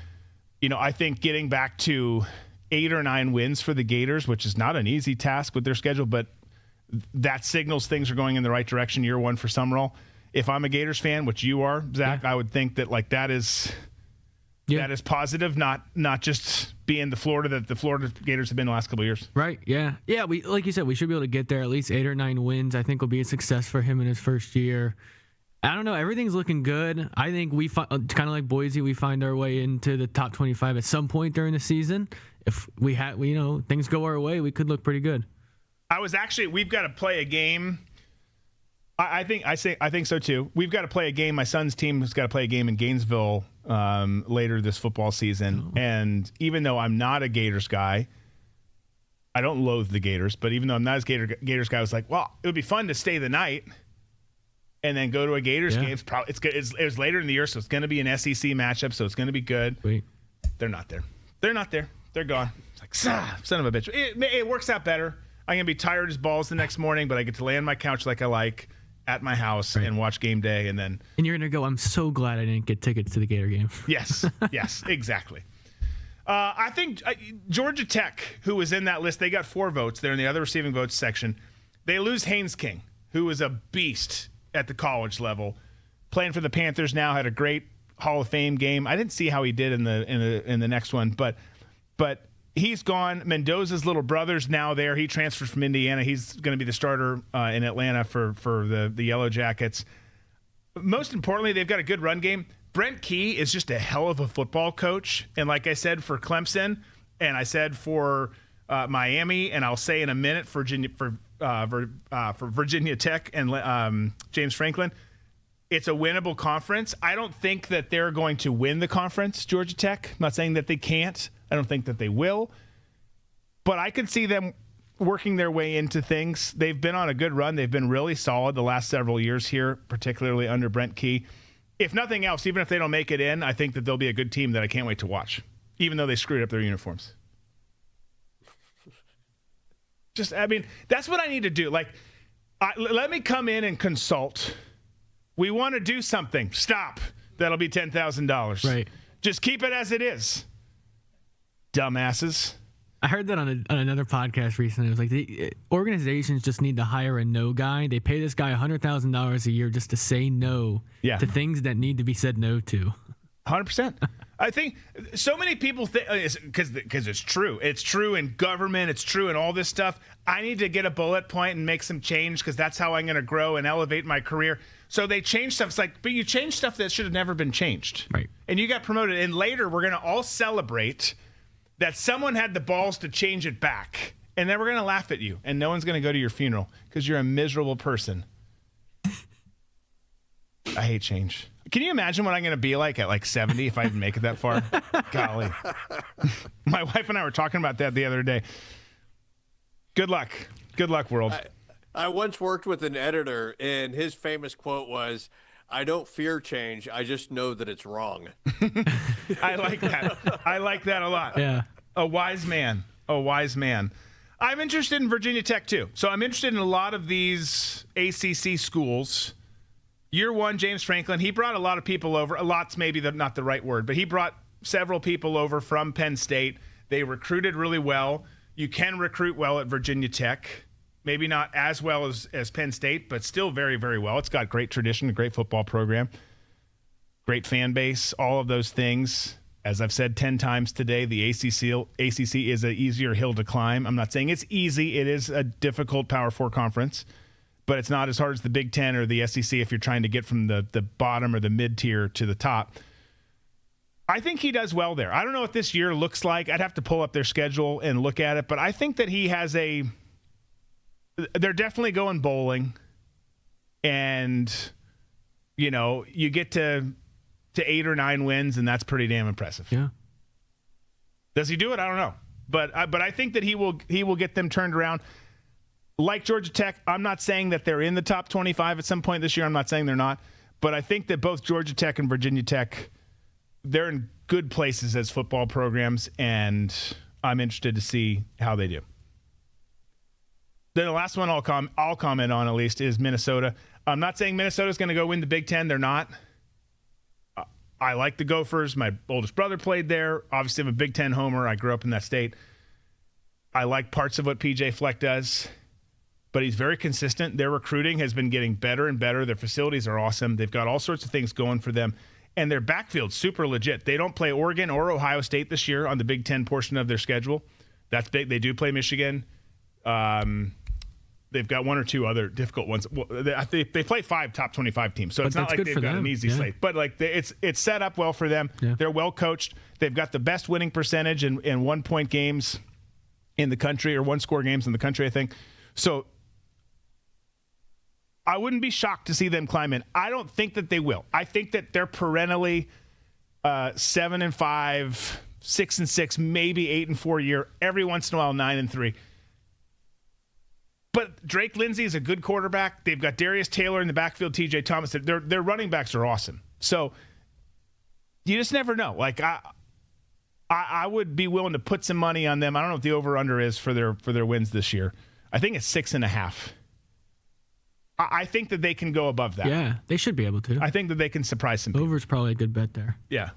B: I think getting back to 8 or 9 wins for the Gators, which is not an easy task with their schedule, but that signals things are going in the right direction year one for Summerall. If I'm a Gators fan, which you are, Zach, I would think that that is positive, not just being the Florida that the Florida Gators have been the last couple of years.
D: Right, yeah. Yeah, like you said, we should be able to get there. At least 8 or 9 wins, I think, will be a success for him in his first year. I don't know. Everything's looking good. I think we kind of like Boise. We find our way into the top 25 at some point during the season. If we things go our way, we could look pretty good.
B: We've got to play a game. I think so too. We've got to play a game. My son's team has got to play a game in Gainesville later this football season. Oh. And even though I'm not a Gators guy, I don't loathe the Gators. But even though I'm not a Gators guy, I was like, well, it would be fun to stay the night and then go to a Gators game. It's good. It was later in the year, so it's going to be an SEC matchup, so it's going to be good.
D: Wait.
B: They're not there. They're gone. It's like, son of a bitch. It works out better. I'm going to be tired as balls the next morning, but I get to lay on my couch like I like at my house and watch game day. And
D: you're going to go, I'm so glad I didn't get tickets to the Gator game.
B: Yes, exactly. I think Georgia Tech, who was in that list, they got 4 votes. They're in the other receiving votes section. They lose Haynes King, who was a beast at the college level, playing for the Panthers now, had a great Hall of Fame game. I didn't see how he did in the next one, but he's gone. Mendoza's little brother's now there. He transferred from Indiana. He's going to be the starter in Atlanta for the Yellow Jackets. Most importantly, they've got a good run game. Brent Key is just a hell of a football coach. And like I said for Clemson, and I said for Miami, and I'll say in a minute for Virginia Tech and James Franklin, it's a winnable conference. I don't think that they're going to win the conference, Georgia Tech. I'm not saying that they can't. I don't think that they will. But I could see them working their way into things. They've been on a good run. They've been really solid the last several years here, particularly under Brent Key. If nothing else, even if they don't make it in, I think that they'll be a good team that I can't wait to watch, even though they screwed up their uniforms. That's what I need to do. Let me come in and consult. We want to do something. Stop. That'll be $10,000.
D: Right.
B: Just keep it as it is. Dumbasses.
D: I heard that on another podcast recently. It was like the organizations just need to hire a no guy. They pay this guy $100,000 a year just to say no to things that need to be said no to.
B: 100%. I think so many people think because it's true. It's true in government. It's true in all this stuff. I need to get a bullet point and make some change because that's how I'm going to grow and elevate my career. So they change stuff. It's like, but you change stuff that should have never been changed.
D: Right.
B: And you got promoted. And later we're going to all celebrate that someone had the balls to change it back. And then we're going to laugh at you. And no one's going to go to your funeral because you're a miserable person. I hate change. Can you imagine what I'm going to be like at 70 if I even make it that far? Golly. My wife and I were talking about that the other day. Good luck. Good luck, world.
C: I once worked with an editor, and his famous quote was, "I don't fear change. I just know that it's wrong."
B: I like that. I like that a lot.
D: Yeah.
B: A wise man. A wise man. I'm interested in Virginia Tech, too. So I'm interested in a lot of these ACC schools. Year one, James Franklin, he brought a lot of people over. A lot's maybe not the right word, but he brought several people over from Penn State. They recruited really well. You can recruit well at Virginia Tech. Maybe not as well as Penn State, but still very, very well. It's got great tradition, a great football program, great fan base, all of those things. As I've said 10 times today, the ACC is an easier hill to climb. I'm not saying it's easy. It is a difficult Power 4 conference, but it's not as hard as the Big Ten or the SEC if you're trying to get from the bottom or the mid-tier to the top. I think he does well there. I don't know what this year looks like. I'd have to pull up their schedule and look at it, but I think that he has they're definitely going bowling, and, you get to 8 or 9 wins, and that's pretty damn impressive.
D: Yeah.
B: Does he do it? I don't know. But I think that he will get them turned around. Like Georgia Tech, I'm not saying that they're in the top 25 at some point this year. I'm not saying they're not. But I think that both Georgia Tech and Virginia Tech, they're in good places as football programs, and I'm interested to see how they do. Then the last one I'll comment on, at least, is Minnesota. I'm not saying Minnesota's going to go win the Big Ten. They're not. I like the Gophers. My oldest brother played there. Obviously, I'm a Big Ten homer. I grew up in that state. I like parts of what P.J. Fleck does, but he's very consistent. Their recruiting has been getting better and better. Their facilities are awesome. They've got all sorts of things going for them, and their backfield's super legit. They don't play Oregon or Ohio State this year on the Big Ten portion of their schedule. That's big. They do play Michigan. they've got one or two other difficult ones. Well, they play 5 top 25 teams, so it's not like they've got an easy slate. But like it's set up well for them. Yeah. They're well coached. They've got the best winning percentage in 1-point games in the country, or 1-score games in the country, I think. So I wouldn't be shocked to see them climb in. I don't think that they will. I think that they're perennially 7-5, 6-6, maybe 8-4 year. Every once in a while, 9-3. But Drake Lindsey is a good quarterback. They've got Darius Taylor in the backfield, TJ Thomas. Their running backs are awesome. So you just never know. Like I would be willing to put some money on them. I don't know what the over/under is for their wins this year. I think it's 6.5. I think that they can go above that.
D: Yeah, they should be able to.
B: I think that they can surprise some people.
D: Over's probably a good bet there.
B: Yeah.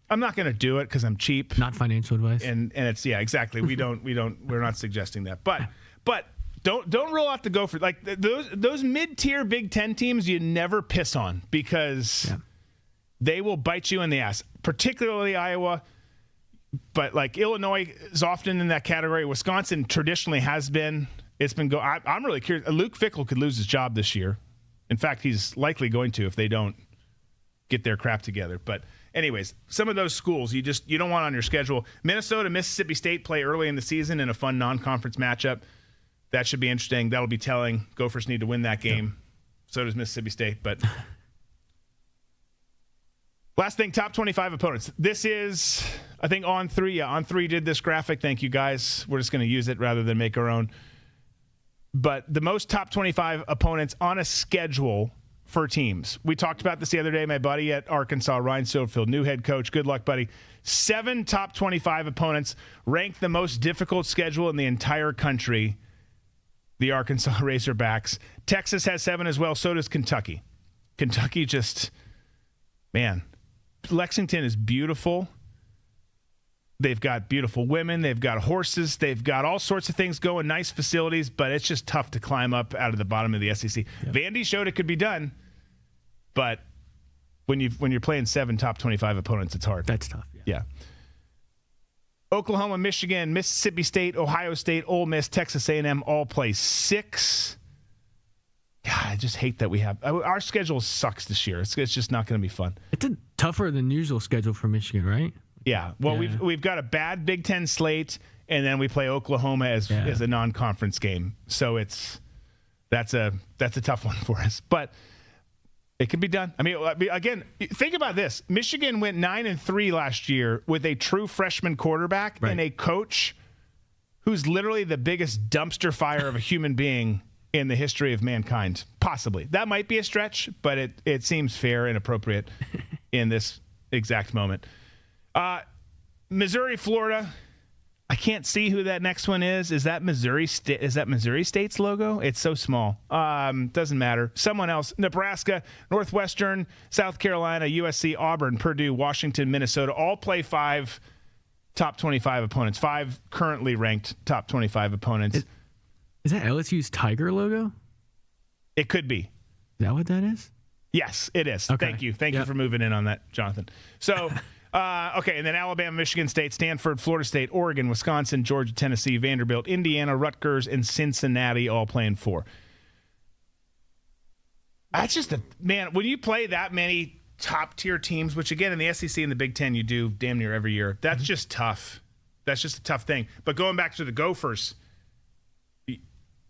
B: I'm not going to do it because I'm cheap.
D: Not financial advice.
B: And it's exactly. We're not suggesting that. But don't rule out the Gophers. Like those mid-tier Big Ten teams, you never piss on because they will bite you in the ass. Particularly Iowa, but like Illinois is often in that category. Wisconsin traditionally has been. It's been I'm really curious. Luke Fickell could lose his job this year. In fact, he's likely going to if they don't get their crap together. But anyways, some of those schools you don't want on your schedule. Minnesota, Mississippi State play early in the season in a fun non-conference matchup. That should be interesting. That'll be telling. Gophers need to win that game. Yep. So does Mississippi State. But last thing, top 25 opponents. This is, I think, On 3. Yeah, On 3 did this graphic. Thank you, guys. We're just going to use it rather than make our own. But the most top 25 opponents on a schedule for teams. We talked about this the other day. My buddy at Arkansas, Ryan Silverfield, new head coach. Good luck, buddy. 7 top 25 opponents ranked the most difficult schedule in the entire country. The Arkansas Razorbacks. Texas has 7 as well. So does Kentucky. Kentucky just, man, Lexington is beautiful. They've got beautiful women. They've got horses. They've got all sorts of things going, nice facilities, but it's just tough to climb up out of the bottom of the SEC. Yep. Vandy showed it could be done, but when you're playing 7 top 25 opponents, it's hard.
D: That's tough.
B: Yeah. Oklahoma, Michigan, Mississippi State, Ohio State, Ole Miss, Texas A&M all play 6. God, I just hate that we have our schedule sucks this year. It's just not going to be fun.
D: It's a tougher than usual schedule for Michigan, right?
B: Yeah. Well, we've got a bad Big Ten slate, and then we play Oklahoma as a non-conference game. So that's a tough one for us, but it can be done. I mean, again, think about this: Michigan went 9-3 last year with a true freshman quarterback and a coach who's literally the biggest dumpster fire of a human being in the history of mankind. Possibly that might be a stretch, but it seems fair and appropriate in this exact moment. Missouri, Florida. I can't see who that next one is. Is that Missouri State? Is that Missouri State's logo? It's so small. Doesn't matter. Someone else. Nebraska, Northwestern, South Carolina, USC, Auburn, Purdue, Washington, Minnesota. All play 5 top 25 opponents. 5 currently ranked top 25 opponents.
D: Is that LSU's Tiger logo?
B: It could be.
D: Is that what that is?
B: Yes, it is. Okay. Thank you. Thank you for moving in on that, Jonathan. So. Okay, and then Alabama, Michigan State, Stanford, Florida State, Oregon, Wisconsin, Georgia, Tennessee, Vanderbilt, Indiana, Rutgers, and Cincinnati all playing 4. That's just man, when you play that many top-tier teams, which, again, in the SEC and the Big Ten you do damn near every year, that's just tough. That's just a tough thing. But going back to the Gophers,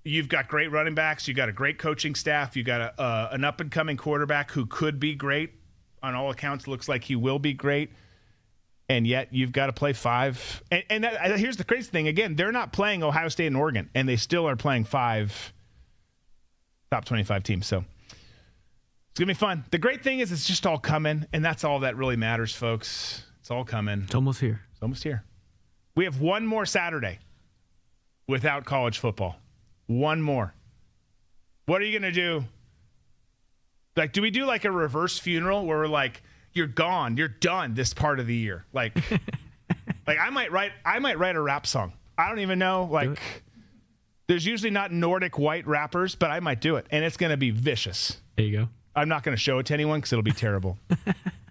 B: you've got great running backs. You've got a great coaching staff. You've got an up-and-coming quarterback who could be great. On all accounts, looks like he will be great. And yet you've got to play 5. And here's the crazy thing. Again, they're not playing Ohio State and Oregon, and they still are playing 5 top 25 teams. So it's going to be fun. The great thing is it's just all coming, and that's all that really matters, folks. It's all coming.
D: It's almost here.
B: It's almost here. We have one more Saturday without college football. One more. What are you going to do? Like, do we do like a reverse funeral where we're like, you're gone, you're done this part of the year? Like I might write a rap song. I don't even know. Like, there's usually not Nordic white rappers, but I might do it, and it's going to be vicious.
D: There you go.
B: I'm not going to show it to anyone because it'll be terrible.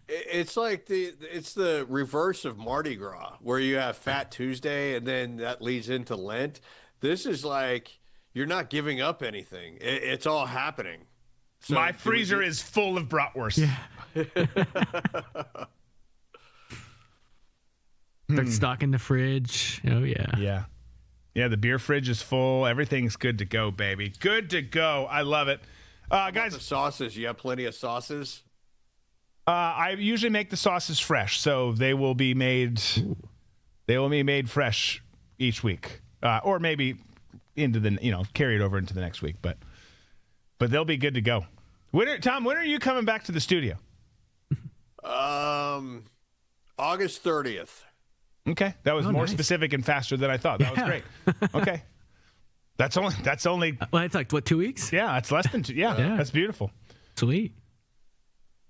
C: It's like it's the reverse of Mardi Gras, where you have Fat Tuesday, and then that leads into Lent. This is like you're not giving up anything. It's all happening. So
B: My freezer is full of bratwurst.
D: Yeah. Start stocking the fridge. Oh, yeah.
B: Yeah. Yeah, the beer fridge is full. Everything's good to go, baby. Good to go. I love it. Guys,
C: the sauces, you have plenty of sauces?
B: I usually make the sauces fresh, so they will be made fresh each week. Or maybe into the, carry it over into the next week, but they'll be good to go. Tom, when are you coming back to the studio?
C: August 30th.
B: Okay, that was more
D: nice.
B: specific and faster than I thought. That was great. Okay, that's only.
D: Well, it's like, what, 2 weeks?
B: Yeah, it's less than 2. Yeah, that's beautiful.
D: Sweet.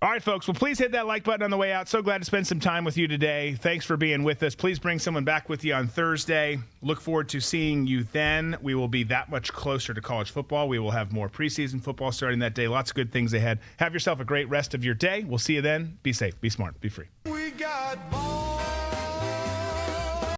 B: All right, folks. Well, please hit that like button on the way out. So glad to spend some time with you today. Thanks for being with us. Please bring someone back with you on Thursday. Look forward to seeing you then. We will be that much closer to college football. We will have more preseason football starting that day. Lots of good things ahead. Have yourself a great rest of your day. We'll see you then. Be safe, be smart, be free.
A: We got balls.